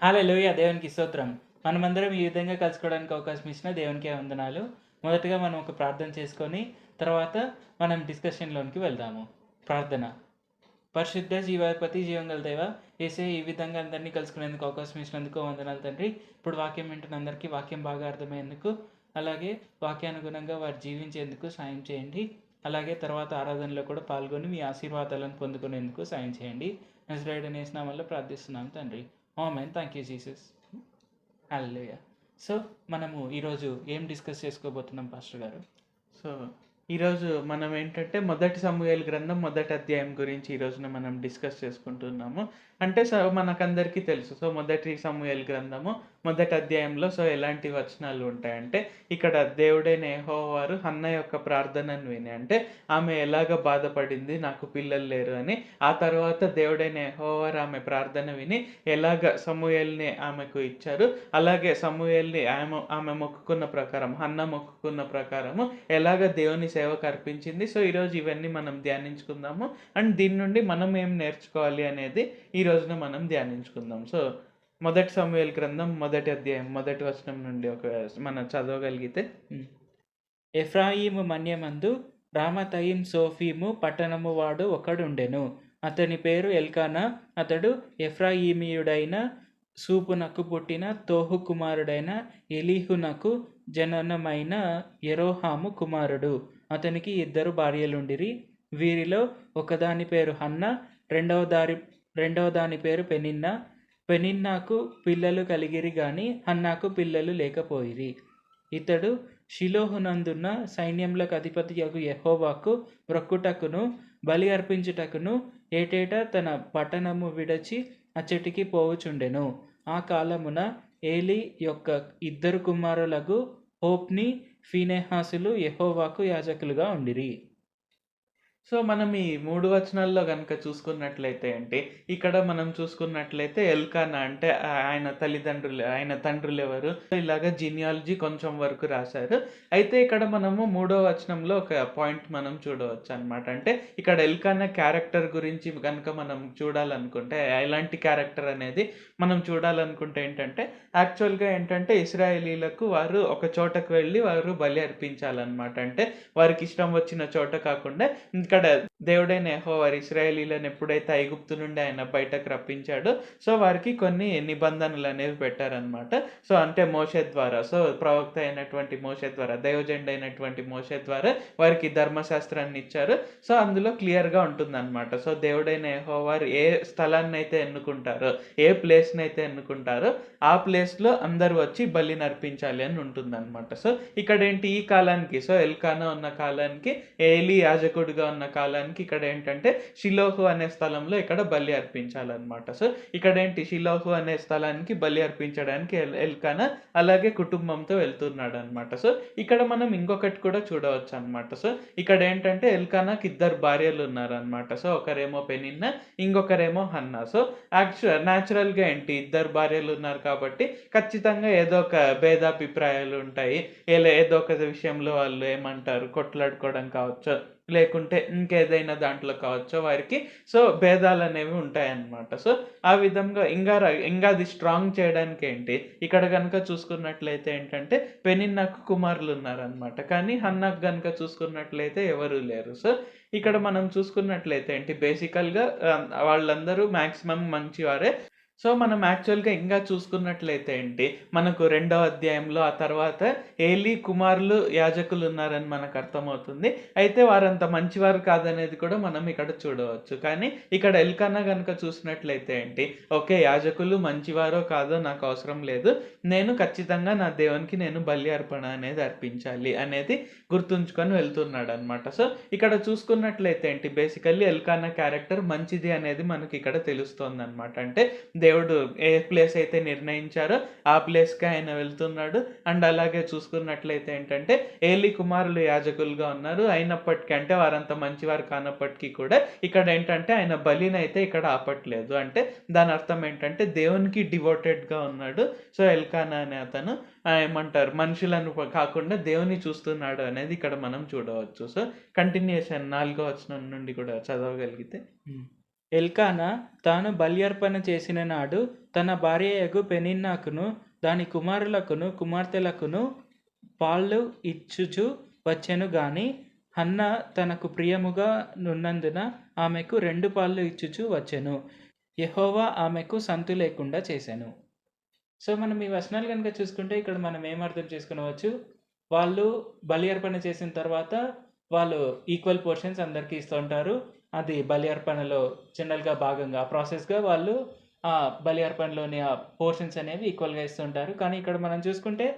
హల్లెలూయా! దేవునికి స్తోత్రం. మనమందరం ఈ విధంగా కలుసుకోవడానికి అవకాశం ఇచ్చిన దేవునికే వందనాలు. మొదటగా మనం ఒక ప్రార్థన చేసుకొని, తర్వాత మనం డిస్కషన్‌లోనికి వెళ్దాము. ప్రార్థన. పరిశుద్ధ జీవాధిపతి జీవం గల దేవ, యేసయ్య ఈ విధంగా అందరినీ కలుసుకునేందుకు అవకాశం ఇచ్చినందుకు వందనాలు తండ్రి. ఇప్పుడు వాక్యం వింటున్న అందరికీ వాక్యం బాగా అర్థమయ్యేందుకు, అలాగే వాక్యానుగుణంగా వారు జీవించేందుకు సాయం చేయండి. అలాగే తర్వాత ఆరాధనలో కూడా పాల్గొని మీ ఆశీర్వాదాలను పొందుకునేందుకు సాయం చేయండి. నజరేయుడైన యేసు నామములో ప్రార్థిస్తున్నాం తండ్రి. Amen. Thank you Jesus. Hallelujah. So మనము ఈరోజు ఏం డిస్కస్ చేసుకోబోతున్నాం పాస్టర్ గారు? సో ఈరోజు మనం ఏంటంటే మొదటి సమూయేలు గ్రంథం మొదటి అధ్యాయం గురించి ఈ రోజున మనం డిస్కస్ చేసుకుంటున్నాము. అంటే మనకందరికీ తెలుసు. సో మొదటి సమూయేలు గ్రంథము మొదటి అధ్యాయంలో ఎలాంటి వచనాలు ఉంటాయంటే, ఇక్కడ దేవుడైన యెహోవా వారు హన్న యొక్క ప్రార్థనను విని, అంటే ఆమె ఎలాగ బాధపడింది నాకు పిల్లలు లేరు అని, ఆ తర్వాత దేవుడైన యెహోవా వారు ఆమె ప్రార్థన విని ఎలాగ సమూయేలుని ఆమెకు ఇచ్చారు, అలాగే సమూయేలుని ఆమె మొక్కుకున్న ప్రకారం, హన్న మొక్కుకున్న ప్రకారము ఎలాగ దేవుని సేవకు అర్పించింది. సో ఈరోజు ఇవన్నీ మనం ధ్యానించుకుందాము. అండ్ దీని నుండి మనం ఏం నేర్చుకోవాలి అనేది ఈ రోజున మనం ధ్యానించుకుందాం. సో మొదటి సమూయేలు గ్రంథం మొదటి అధ్యాయం మొదటి వచనం నుండి మనం చదవగలిగితే. ఎఫ్రాయిము మన్యమందు రామతయిం సోఫీము పట్టణము వాడు ఒకడుండెను. అతని పేరు ఎల్కానా. అతడు ఎఫ్రాయిమీయుడైన సూపునకు పుట్టిన తోహు కుమారుడైన ఎలీహునకు జననమైన యెరోహాము కుమారుడు. అతనికి 2 భార్యలుండిరి. వీరిలో ఒకదాని పేరు హన్న, రెండవ దాని పేరు పెనిన్నా. పెనిన్నాకు పిల్లలు కలిగిరి గాని హన్నాకు పిల్లలు లేకపోయిరి. ఇతడు షిలోహునందున్న సైన్యములకు అధిపతియగు యెహోవాకు మ్రొక్కుటకును బలి అర్పించుటకును ఏటేటా తన పట్టణము విడచి అచ్చటికి పోవుచుండెను. ఆ కాలమున ఏలీ యొక్క 2 కుమారులగు హోప్ని, ఫీనెహాసులు యెహోవాకు యాజకులుగా ఉండిరి. సో మనం ఈ 3 వచనాల్లో గనుక చూసుకున్నట్లయితే ఇక్కడ మనం చూసుకున్నట్లయితే ఎల్కానా అంటే ఆయన తండ్రులు ఎవరు, ఇలాగ జీనియాలజీ కొంచెం వరకు రాశారు. అయితే ఇక్కడ మనము 3వ వచనంలో ఒక పాయింట్ మనం చూడవచ్చు అనమాట. అంటే ఇక్కడ ఎల్కానా క్యారెక్టర్ గురించి కనుక మనం చూడాలనుకుంటే, ఎలాంటి క్యారెక్టర్ అనేది మనం చూడాలనుకుంటే యాక్చువల్గా ఇశ్రాయేలీలకు వారు ఒక చోటకు వెళ్ళి వారు బలి అర్పించాలన్నమాట. అంటే వారికి ఇష్టం వచ్చిన చోట కాకుండా, ఇక్కడ దేవుడైన యెహోవా వారి ఇశ్రాయేలీలను ఎప్పుడైతే ఐగుప్తు నుండి ఆయన బయటకు రప్పించాడో, సో వారికి కొన్ని నిబంధనలు అనేవి పెట్టారనమాట. సో అంటే మోషే ద్వారా, సో ప్రవక్త అయినటువంటి మోషే ద్వారా, దైవజెండ అయినటువంటి మోషే ద్వారా వారికి ధర్మశాస్త్రాన్ని ఇచ్చారు. సో అందులో క్లియర్గా ఉంటుందన్నమాట. సో దేవుడైన యెహోవా వారు ఏ స్థలాన్ని అయితే ఎన్నుకుంటారో, ఏ ప్లేస్ని అయితే ఎన్నుకుంటారో ఆ ప్లేస్లో అందరూ వచ్చి బలిని అర్పించాలి అని ఉంటుందన్నమాట. సో ఇక్కడ ఈ కాలానికి, సో ఎల్కానా ఉన్న కాలానికి, ఏలీ యాజకుడిగా ఉన్న కాలానికి ఇక్కడ షిలోహు అనే స్థలంలో ఇక్కడ బలి అర్పించాలన్నమాట. సో ఇక్కడ షిలోహు అనే స్థలానికి బలి అర్పించడానికి ఎల్కానా అలాగే కుటుంబంతో వెళ్తున్నాడు అనమాట. సో ఇక్కడ మనం ఇంకొకటి కూడా చూడవచ్చు అనమాట. సో ఇక్కడ ఎల్కానాకి 2 భార్యలు ఉన్నారనమాట. సో ఒకరేమో పెనిన్నా, ఇంకొకరేమో హన్నా. సో న్యాచురల్గా 2 భార్యలు ఉన్నారు కాబట్టి ఖచ్చితంగా ఏదో ఒక భేదాభిప్రాయాలు ఉంటాయి. ఏదో ఒక విషయంలో వాళ్ళు ఏమంటారు, కొట్లాడుకోవడం కావచ్చు, లేకుంటే ఇంకేదైనా దాంట్లో కావచ్చు వారికి. సో భేదాలు అనేవి ఉంటాయన్నమాట. సో ఆ విధంగా ఇంకా అది స్ట్రాంగ్ చేయడానికి ఇక్కడ కనుక చూసుకున్నట్లయితే పెనిన్నాకు కుమారులు ఉన్నారనమాట. కానీ హన్నాకు కనుక చూసుకున్నట్లయితే ఎవరు లేరు. సో ఇక్కడ మనం చూసుకున్నట్లయితే బేసికల్గా వాళ్ళందరూ మ్యాక్సిమం మంచివారే. సో మనం యాక్చువల్గా ఇంకా చూసుకున్నట్లయితే మనకు 2వ అధ్యాయంలో ఆ తర్వాత ఏలీ కుమారులు యాజకులు ఉన్నారని మనకు అర్థమవుతుంది. అయితే వారంత మంచివారు కాదనేది కూడా మనం ఇక్కడ చూడవచ్చు. కానీ ఇక్కడ ఎల్కానా కనుక చూసినట్లయితే ఓకే, యాజకులు మంచివారో కాదో నాకు అవసరం లేదు, నేను ఖచ్చితంగా నా దేవునికి నేను బలి అర్పణ అనేది అర్పించాలి అనేది గుర్తుంచుకొని వెళ్తున్నాడు అనమాట. సో ఇక్కడ చూసుకున్నట్లయితే బేసికల్లీ ఎల్కానా క్యారెక్టర్ మంచిది అనేది మనకి ఇక్కడ తెలుస్తోంది అనమాట. అంటే దేవుడు ఏ ప్లేస్ అయితే నిర్ణయించారో ఆ ప్లేస్కి ఆయన వెళ్తున్నాడు. అండ్ అలాగే చూసుకున్నట్లయితే ఏలీ కుమారులు యాజకులుగా ఉన్నారు. అయినప్పటికీ వారంత మంచివారు కానప్పటికీ కూడా ఇక్కడ ఆయన బలిని అయితే ఇక్కడ ఆపట్లేదు. అంటే దాని అర్థం దేవునికి డివోటెడ్గా ఉన్నాడు. సో ఎల్కానా అనే అతను ఏమంటారు, మనుషులను కాకుండా దేవుని చూస్తున్నాడు అనేది ఇక్కడ మనం చూడవచ్చు. సో కంటిన్యూషన్ 4వ వచనం నుండి కూడా చదవగలిగితే. ఎల్కానా తాను బలి అర్పణ చేసిన నాడు తన భార్యయగు పెనిన్నాకును దాని కుమారులకును కుమార్తెలకును పాళ్ళు ఇచ్చుచు వచ్చెను గాని హన్న తనకు ప్రియముగా నున్నందున ఆమెకు 2 పాళ్ళు ఇచ్చుచు వచ్చెను. యెహోవా ఆమెకు సంతు లేకుండా చేసెను. సో మనం ఈ వచనాలు కనుక చూసుకుంటే ఇక్కడ మనం ఏం అర్థం చేసుకునవచ్చు, వాళ్ళు బలి అర్పణ చేసిన తర్వాత వాళ్ళు ఈక్వల్ పోర్షన్స్ అందరికీ ఇస్తూ ఉంటారు. అది బలి అర్పణలో జనరల్గా భాగంగా ప్రాసెస్గా వాళ్ళు ఆ బలి అర్పణలోని ఆ పోర్షన్స్ అనేవి ఈక్వల్గా ఇస్తుంటారు. కానీ ఇక్కడ మనం చూసుకుంటే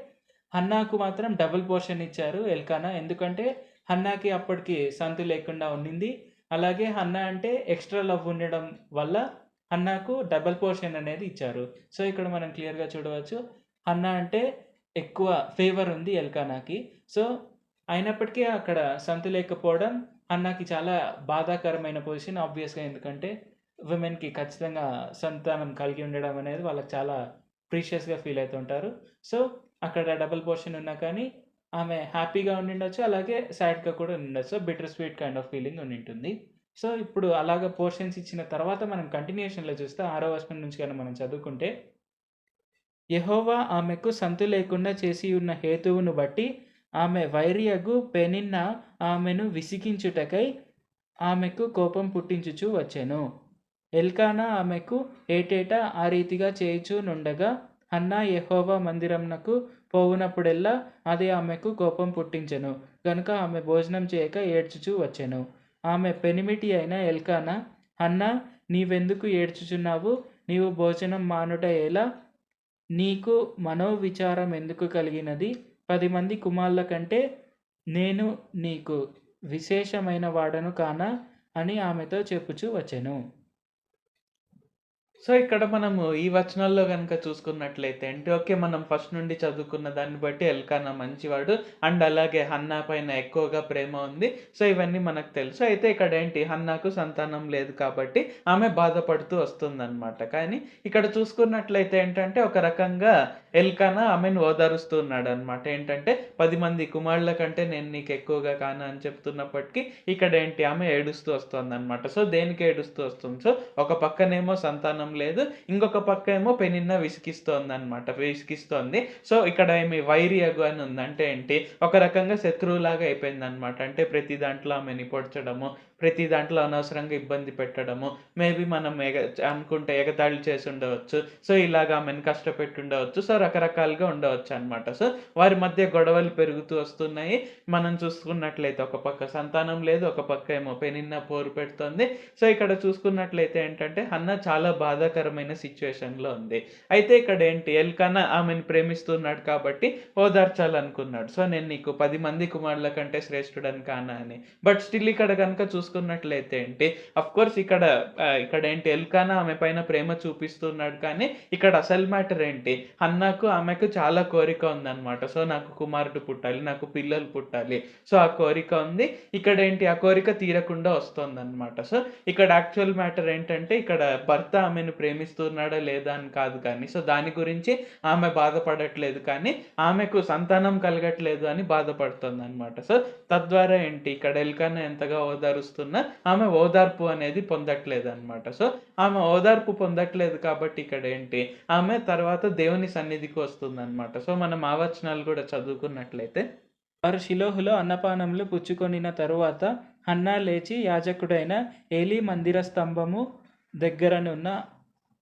హన్నాకు మాత్రం డబుల్ పోర్షన్ ఇచ్చారు ఎల్కానా. ఎందుకంటే హన్నాకి అప్పటికి సంతు లేకుండా ఉండింది. అలాగే హన్నా అంటే ఎక్స్ట్రా లవ్ ఉండడం వల్ల హన్నాకు డబుల్ పోర్షన్ అనేది ఇచ్చారు. సో ఇక్కడ మనం క్లియర్గా చూడవచ్చు, హన్నా అంటే ఎక్కువ ఫేవర్ ఉంది ఎల్కానాకి. సో అయినప్పటికీ అక్కడ సంతు లేకపోవడం హన్నాకి చాలా బాధాకరమైన పొజిషన్ ఆబ్వియస్గా. ఎందుకంటే విమెన్కి ఖచ్చితంగా సంతానం కలిగి ఉండడం అనేది వాళ్ళకి చాలా ప్రీషియస్గా ఫీల్ అవుతుంటారు. సో అక్కడ డబుల్ పోర్షన్ ఉన్నా కానీ ఆమె హ్యాపీగా ఉండిండొచ్చు, అలాగే సాడ్గా కూడా ఉండిండొచ్చు. Bitter sweet kind of feeling ఉండింటుంది. సో ఇప్పుడు అలాగ పోర్షన్స్ ఇచ్చిన తర్వాత మనం కంటిన్యూషన్లో చూస్తే 6వ వచనం నుంచి కానీ మనం చదువుకుంటే, యెహోవా ఆమెకు సంతు లేకుండా చేసి ఉన్న హేతువును బట్టి ఆమె వైరియగు పెనిన్నా ఆమెను విసిగించుటకై ఆమెకు కోపం పుట్టించుచు వచ్చెను. ఎల్కానా ఆమెకు ఏటేటా ఆ రీతిగా చేయుచు నుండగా హన్నా యెహోవా మందిరమునకు పోవునప్పుడెల్లా అది ఆమెకు కోపం పుట్టించెను గనుక ఆమె భోజనం చేయక ఏడ్చుచూ వచ్చెను. ఆమె పెనిమిటి అయిన ఎల్కానా, హన్నా నీవెందుకు ఏడ్చుచున్నావు? నీవు భోజనం మానుట ఎలా? నీకు మనోవిచారం ఎందుకు కలిగినది? 10 మంది కుమారుల కంటే నేను నీకు విశేషమైన వాడను కానా అని ఆమెతో చెప్పుచూ వచ్చెను. సో ఇక్కడ మనము ఈ వచనాల్లో గనుక చూసుకున్నట్లయితే అంటే ఓకే, మనం ఫస్ట్ నుండి చదువుకున్న దాన్ని బట్టి ఎల్కానా మంచివాడు అండ్ అలాగే హన్నా పైన ఎక్కువగా ప్రేమ ఉంది. సో ఇవన్నీ మనకు తెలుసు. అయితే ఇక్కడ ఏంటి, హన్నాకు సంతానం లేదు కాబట్టి ఆమె బాధపడుతూ వస్తుందన్నమాట. కానీ ఇక్కడ చూసుకున్నట్లయితే ఏంటంటే ఒక రకంగా ఎల్కానా ఆమెను ఓదారుస్తూ ఉన్నాడు అనమాట. ఏంటంటే 10 మంది కుమారుల కంటే నేను నీకు ఎక్కువగా కాను అని చెప్తున్నప్పటికీ ఇక్కడ ఏంటి, ఆమె ఏడుస్తూ వస్తుంది అనమాట. సో దేనికి ఏడుస్తూ వస్తుంది? సో ఒక పక్కనేమో సంతానం లేదు, ఇంకొక పక్క ఏమో పెనిన్నా విసిగిస్తోంది అనమాట, విసిగిస్తోంది. సో ఇక్కడ ఏమి వైరియగు అని ఉంది అంటే ఏంటి, ఒక రకంగా శత్రువులాగా అయిపోయింది అనమాట. అంటే ప్రతి దాంట్లో ఆమెని పొడ్చడము, ప్రతి దాంట్లో అనవసరంగా ఇబ్బంది పెట్టడము, మేబీ మనం అనుకుంటే ఎగతాళి చేసి ఉండవచ్చు. సో ఇలాగా ఆమెను కష్టపెట్టి ఉండవచ్చు. సో రకరకాలుగా ఉండవచ్చు అనమాట. సో వారి మధ్య గొడవలు పెరుగుతూ వస్తున్నాయి. మనం చూసుకున్నట్లయితే ఒక పక్క సంతానం లేదు, ఒక పక్క ఏమో పెనిన్నా పోరు పెడుతోంది. సో ఇక్కడ చూసుకున్నట్లయితే ఏంటంటే హన్నా చాలా బాధాకరమైన సిచ్యువేషన్లో ఉంది. అయితే ఇక్కడ ఏంటి, ఎల్కానా ఆమెను ప్రేమిస్తున్నాడు కాబట్టి ఓదార్చాలనుకున్నాడు. సో నేను నీకు 10 మంది కుమారుల కంటే శ్రేష్ఠుడని కానా అని. బట్ స్టిల్ ఇక్కడ కనుక చూసుకున్నట్లయితే ఏంటి, అఫ్ కోర్స్ ఇక్కడ ఏంటి, ఎల్కానా ఆమె పైన ప్రేమ చూపిస్తున్నాడు. కానీ ఇక్కడ అసలు మ్యాటర్ ఏంటి, హన్నాకు ఆమెకు చాలా కోరిక ఉందన్నమాట. సో నాకు కుమారుడు పుట్టాలి, నాకు పిల్లలు పుట్టాలి. సో ఆ కోరిక ఉంది. ఇక్కడ ఏంటి, ఆ కోరిక తీరకుండా వస్తుంది అనమాట. సో ఇక్కడ యాక్చువల్ మ్యాటర్ ఏంటంటే, ఇక్కడ భర్త ఆమెను ప్రేమిస్తున్నాడా లేదా అని కాదు, కానీ సో దాని గురించి ఆమె బాధపడట్లేదు, కానీ ఆమెకు సంతానం కలగట్లేదు అని బాధపడుతుంది అనమాట. సో తద్వారా ఏంటి, ఇక్కడ ఎల్కానా ఎంతగా ఓదారుస్తున్నా ఆమె ఓదార్పు అనేది పొందట్లేదు అనమాట. సో ఆమె ఓదార్పు పొందట్లేదు కాబట్టి ఇక్కడ ఏంటి, ఆమె తర్వాత దేవుని సన్నిధికి వస్తుంది అనమాట. సో మనం ఆ వచనాలు కూడా చదువుకున్నట్లయితే, వారు షిలోహులో అన్నపానములు పుచ్చుకొనిన తరువాత హన్నా లేచి యాజకుడైన ఏలీ మందిర స్తంభము దగ్గరనున్న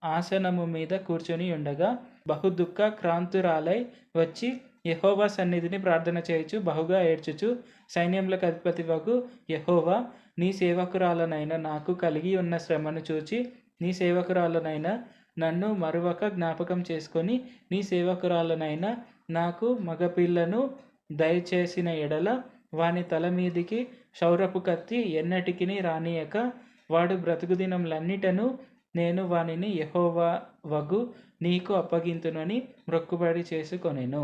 ఆసనము మీద కూర్చొని ఉండగా బహుదుఃఖ క్రాంతురాలై వచ్చి యెహోవా సన్నిధిని ప్రార్థన చేయుచు బహుగా ఏడ్చుచు, సైన్యములకు అధిపతివగు యెహోవా, నీ సేవకురాలనైన నాకు కలిగి ఉన్న శ్రమను చూచి నీ సేవకురాలనైన నన్ను మరువక జ్ఞాపకం చేసుకొని నీ సేవకురాలనైన నాకు మగపిల్లను దయచేసిన ఎడల వాని తల మీదికి క్షౌరపు కత్తి ఎన్నటికిని రానియక వాడు బ్రతుకు దినములన్నిటను నేను వానిని యెహోవా వగు నీకు అప్పగింతునని మొక్కుబడి చేసుకొనెను.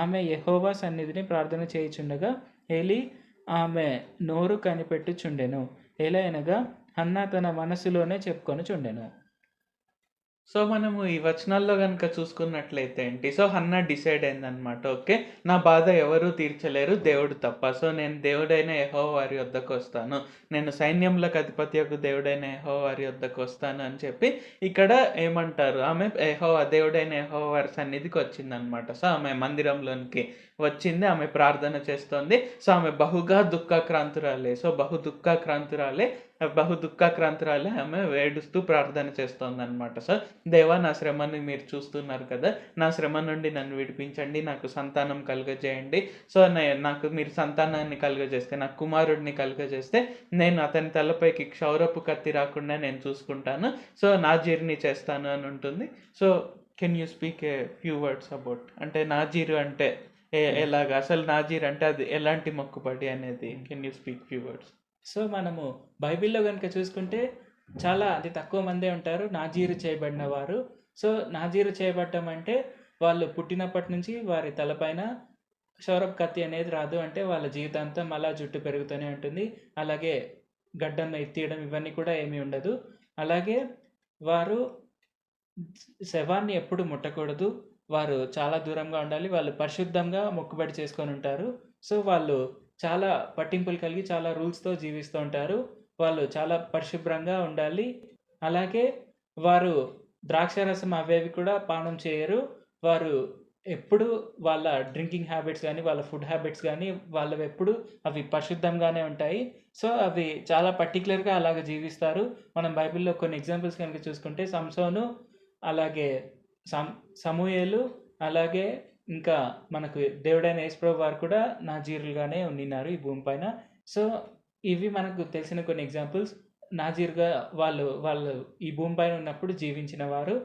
ఆమె యెహోవా సన్నిధిని ప్రార్థన చేయుచుండగా ఏలీ ఆమె నోరు కనిపెట్టుచుండెను. ఎలయనగా హన్నా తన మనసులోనే చెప్పుకొనుచుండెను. సో, మనము ఈ వచనాల్లో గనుక చూసుకున్నట్లయితే ఏంటి, సో, హన్నా డిసైడ్ అయిందనమాట. ఓకే. నా బాధ ఎవరు తీర్చలేరు దేవుడు తప్ప. సో, నేను దేవుడైన యెహోవా వారి యొద్దకొస్తాను. నేను సైన్యములకు అధిపతియగు దేవుడైన యెహోవా వారి యొద్దకొస్తాను అని చెప్పి ఇక్కడ ఏమంటారు, ఆమె దేవుడైన యెహోవా వారి సన్నిధికొచ్చిందనమాట. సో, ఆమె మందిరంలోనికి వచ్చింది. ఆమె ప్రార్థన చేస్తోంది. సో, ఆమె బహు దుఃఖాక్రాంతురాలే ఆమె ఏడుస్తూ ప్రార్థన చేస్తోందనమాట. సో, దేవా నా శ్రమని మీరు చూస్తున్నారు కదా! నా శ్రమ నుండి నన్ను విడిపించండి. నాకు సంతానం కలుగజేయండి. సో, నాకు మీరు సంతానాన్ని కలుగజేస్తే, నాకు కుమారుడిని కలుగజేస్తే, నేను అతని తలపైకి క్షౌరపు కత్తి రాకుండా నేను చూసుకుంటాను. సో, నాజీర్‌ని చేస్తాను అని ఉంటుంది. So, can you speak a few words about అంటే నాజీరు అంటే ఎలాగా? అసలు నాజీర్ అంటే అది ఎలాంటి మొక్కుబడి అనేది can you speak few words? So, మనము బైబిల్‌లో గనుక చూసుకుంటే చాలా అతి తక్కువ మందే ఉంటారు నాజీరు చేయబడిన వారు. సో, నాజీరు చేయబడటం అంటే వాళ్ళు పుట్టినప్పటి నుంచి వారి తలపైన క్షౌరపు కత్తి అనేది రాదు. అంటే వాళ్ళ జీవితాంతం అలా జుట్టు పెరుగుతూనే ఉంటుంది. అలాగే గడ్డం ఎత్తీయడం ఇవన్నీ కూడా ఏమీ ఉండదు. అలాగే వారు శవాన్ని ఎప్పుడు ముట్టకూడదు. వారు చాలా దూరంగా ఉండాలి. వాళ్ళు పరిశుద్ధంగా మొక్కుబడి చేసుకొనుంటారు. సో, వాళ్ళు చాలా పట్టింపులు కలిగి చాలా రూల్స్‌తో జీవిస్తూ ఉంటారు. వాళ్ళు చాలా పరిశుభ్రంగా ఉండాలి. అలాగే వారు ద్రాక్షారసం అవేవి కూడా పానం చేయరు. వారు ఎప్పుడు వాళ్ళ డ్రింకింగ్ హ్యాబిట్స్ గానీ, వాళ్ళ ఫుడ్ హ్యాబిట్స్ గానీ వాళ్ళవెప్పుడు అవి పరిశుద్ధంగానే ఉంటాయి. సో, అవి చాలా పర్టిక్యులర్‌గా అలాగ జీవిస్తారు. మనం బైబిల్‌లో కొన్ని ఎగ్జాంపుల్స్ కనుక చూసుకుంటే సంసోను, అలాగే సం సమూయేలు, అలాగే ఇంకా మనకు దేవుడైన యేసుప్రభు వారు కూడా నాజీరులుగానే ఉండినారు ఈ భూమి పైన. సో, ఇవి మనకు తెలిసిన కొన్ని ఎగ్జాంపుల్స్. నాజీర్‌గా వాళ్ళు వాళ్ళు ఈ భూమి పైన ఉన్నప్పుడు జీవించిన వారు.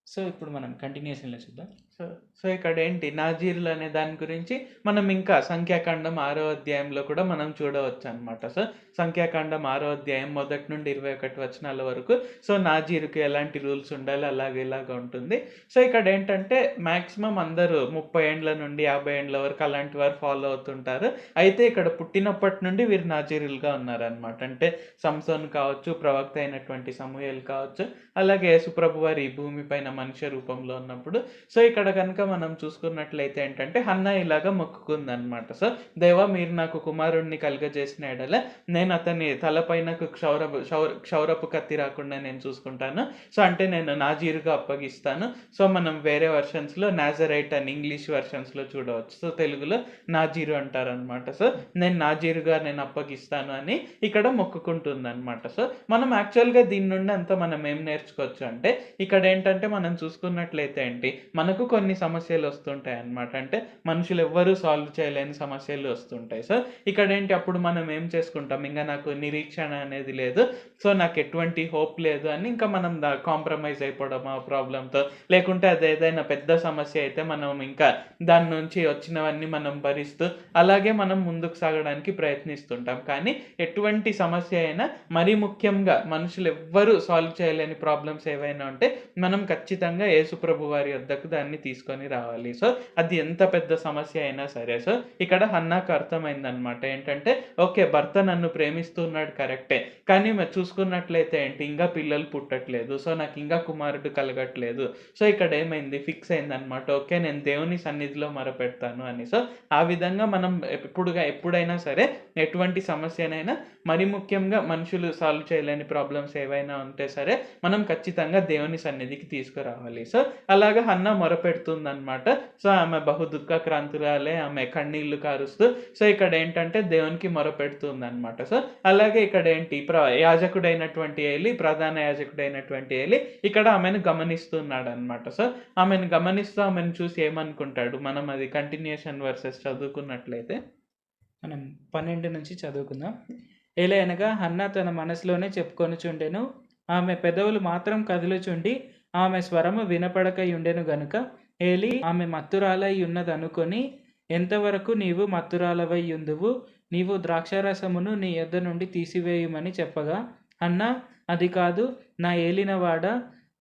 సో, ఇప్పుడు మనం కంటిన్యూషన్‌లో చూద్దాం. సో సో ఇక్కడేంటి నాజీరులు అనే దాని గురించి మనం ఇంకా సంఖ్యాకాండం 6వ అధ్యాయంలో కూడా మనం చూడవచ్చనమాట. సో, సంఖ్యాకాండం 6వ అధ్యాయం మొదటి నుండి 21 వచనాల వరకు సో, నాజీరుకి ఎలాంటి రూల్స్ ఉండాలి అలాగే ఇలాగ ఉంటుంది. సో, ఇక్కడేంటంటే మాక్సిమం అందరూ 30 ఏండ్ల నుండి 50 ఏండ్ల వరకు అలాంటి వారు ఫాలో అవుతుంటారు. అయితే ఇక్కడ పుట్టినప్పటి నుండి వీరు నాజీరులుగా ఉన్నారనమాట. అంటే సంసోన్ కావచ్చు, ప్రవక్త అయినటువంటి సమూయేలు కావచ్చు, అలాగే యేసుప్రభు వారు ఈ భూమి పైన మనుష్య రూపంలో ఉన్నప్పుడు సో, ఇక్కడ గనుక మనం చూసుకున్నట్లయితే ఏంటంటే హన్నా ఇలాగ మొక్కుకుందనమాట. సో, దేవా మీరు నాకు కుమారుడిని కలుగజేసిన యెడల నేను అతని తలపైనకు క్షౌరపు కత్తి రాకుండా నేను చూసుకుంటాను. సో, అంటే నేను నాజీరుగా అప్పగిస్తాను. సో, మనం వేరే వెర్షన్స్‌లో నాజరైట్ అని ఇంగ్లీష్ వెర్షన్స్‌లో చూడవచ్చు. సో, తెలుగులో నాజీరు అంటారనమాట. సో, నాజీరుగా నేను అప్పగిస్తాను అని ఇక్కడ మొక్కుకుంటుందనమాట. సో, మనం యాక్చువల్‌గా దీని నుండి అంతా మనం ఏం నేర్చుకోవచ్చు అంటే ఇక్కడేంటంటే మనం చూసుకున్నట్లయితే ఏంటి మనకు కొన్ని సమస్యలు వస్తుంటాయన్నమాట. అంటే మనుషులెవ్వరూ సాల్వ్ చేయలేని సమస్యలు వస్తుంటాయి. సో, ఇక్కడేంటి అప్పుడు మనం ఏం చేసుకుంటాం, ఇంగ నాకు నిరీక్షణ అనేది లేదు. సో, నాకెటువంటి హోప్ లేదు అని ఇంకా మనం కాంప్రమైజ్ అయిపోవడం ఆ ప్రాబ్లమ్‌తో. లేకుంటే అదేదైనా పెద్ద సమస్య అయితే మనం ఇంకా దాని నుంచి వచ్చినవన్నీ మనం భరిస్తూ అలాగే మనం ముందుకు సాగడానికి ప్రయత్నిస్తుంటాం. కానీ ఎటువంటి సమస్య అయినా మరీ ముఖ్యంగా మనుషులెవ్వరూ సాల్వ్ చేయలేని ప్రాబ్లమ్స్ ఏవైనా ఉంటే మనం ఖచ్చితంగా యేసుప్రభు వారి యొద్దకు దాన్ని తీసుకొని రావాలి. సో, అది ఎంత పెద్ద సమస్య అయినా సరే. సో, ఇక్కడ హన్నాకు అర్థమైందనమాట. ఏంటంటే ఓకే. భర్త నన్ను ప్రేమిస్తున్నాడు కరెక్టే. కానీ మరి చూసుకున్నట్లయితే ఏంటి ఇంగా పిల్లలు పుట్టట్లేదు. సో, నాకింకా కుమారుడు కలగట్లేదు. సో, ఇక్కడ ఏమైంది ఫిక్స్ అయిందనమాట. ఓకే. నేను దేవుని సన్నిధిలో మొరపెడతాను అని. సో, ఆ విధంగా మనం ఎప్పుడైనా సరే ఎటువంటి సమస్యనైనా మరి ముఖ్యంగా మనుషులు సాల్వ్ చేయలేని ప్రాబ్లమ్స్ ఏవైనా ఉంటే సరే మనం ఖచ్చితంగా దేవుని సన్నిధికి తీసుకురావాలి. సో, అలాగా హన్నా మొరపెడుతుందనమాట. సో, ఆమె బహు దుఃఖాక్రాంతురాలే. ఆమె కన్నీళ్లు కారుస్తూ సో, ఇక్కడేంటంటే దేవునికి మొరపెడుతుందనమాట. సో, అలాగే ఇక్కడేంటి యాజకుడైనటువంటి ఏలి, ప్రధాన యాజకుడైనటువంటి ఏలి ఇక్కడ ఆమెను గమనిస్తున్నాడనమాట. సో, ఆమెను గమనిస్తూ ఆమెను చూసి ఏమనుకుంటాడు, మనం అది కంటిన్యూయేషన్ వర్సెస్ చదువుకున్నట్లయితే మనం 12 నుంచి చదువుకుందాం. ఏలయనగా హన్నా తన మనసులోనే చెప్పుకొనుచుండెను. ఆమె పెదవులు మాత్రం కదులుచుండి ఆమె స్వరము వినపడకయుండెను గనుక ఏలి ఆమె మత్తురాలై ఉన్నదనుకొని, ఎంతవరకు నీవు మత్తురాలవై యుందువు? నీవు ద్రాక్షారసమును నీ యొద్ద నుండి తీసివేయుమని చెప్పగా, హన్నా అది కాదు నా ఏలినవాడా,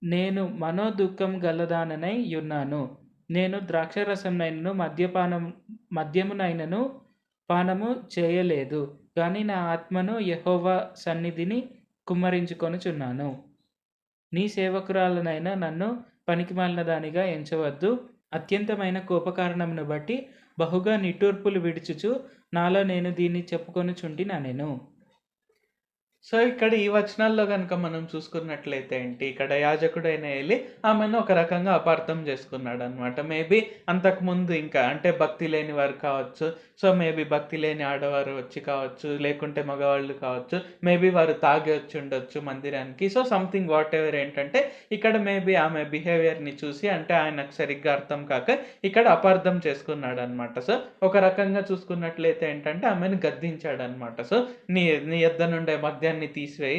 నేను మనోదుఃఖం గలదాననై యున్నాను. నేను ద్రాక్షారసమునైనను మద్యమునైనను పానము చేయలేదు. గాని నా ఆత్మను యెహోవా సన్నిధిని కుమ్మరించుకొనుచున్నాను. నీ సేవకురాలనైన నన్ను పనికిమాలిన దానిగా ఎంచవద్దు. అత్యంతమైన కోపకారణమును బట్టి బహుగా నిట్టూర్పులు విడుచుచు నాలో నేను దీన్ని చెప్పుకొనుచుంటిననెను. సో, ఇక్కడ ఈ వచనాల్లో గనుక మనం చూసుకున్నట్లయితే ఏంటి, ఇక్కడ యాజకుడైన ఏలి ఆమెను ఒక రకంగా అపార్థం చేసుకున్నాడనమాట. మేబీ అంతకుముందు ఇంకా అంటే భక్తి లేని వారు కావచ్చు, సో మేబీ భక్తి లేని ఆడవారు వచ్చి కావచ్చు, లేకుంటే మగవాళ్ళు కావచ్చు, మేబీ వారు తాగి వచ్చి ఉండొచ్చు మందిరానికి. సో సంథింగ్ వాట్ ఎవర్ ఏంటంటే ఇక్కడ మేబీ ఆమె బిహేవియర్‌ని చూసి అంటే ఆయనకు సరిగ్గా అర్థం కాక ఇక్కడ అపార్థం చేసుకున్నాడనమాట. సో ఒక రకంగా చూసుకున్నట్లయితే ఏంటంటే ఆమెను గద్దించాడనమాట. సో నీ నీ యొద్ద నుండే మద్యాన్ని తీసివేయి,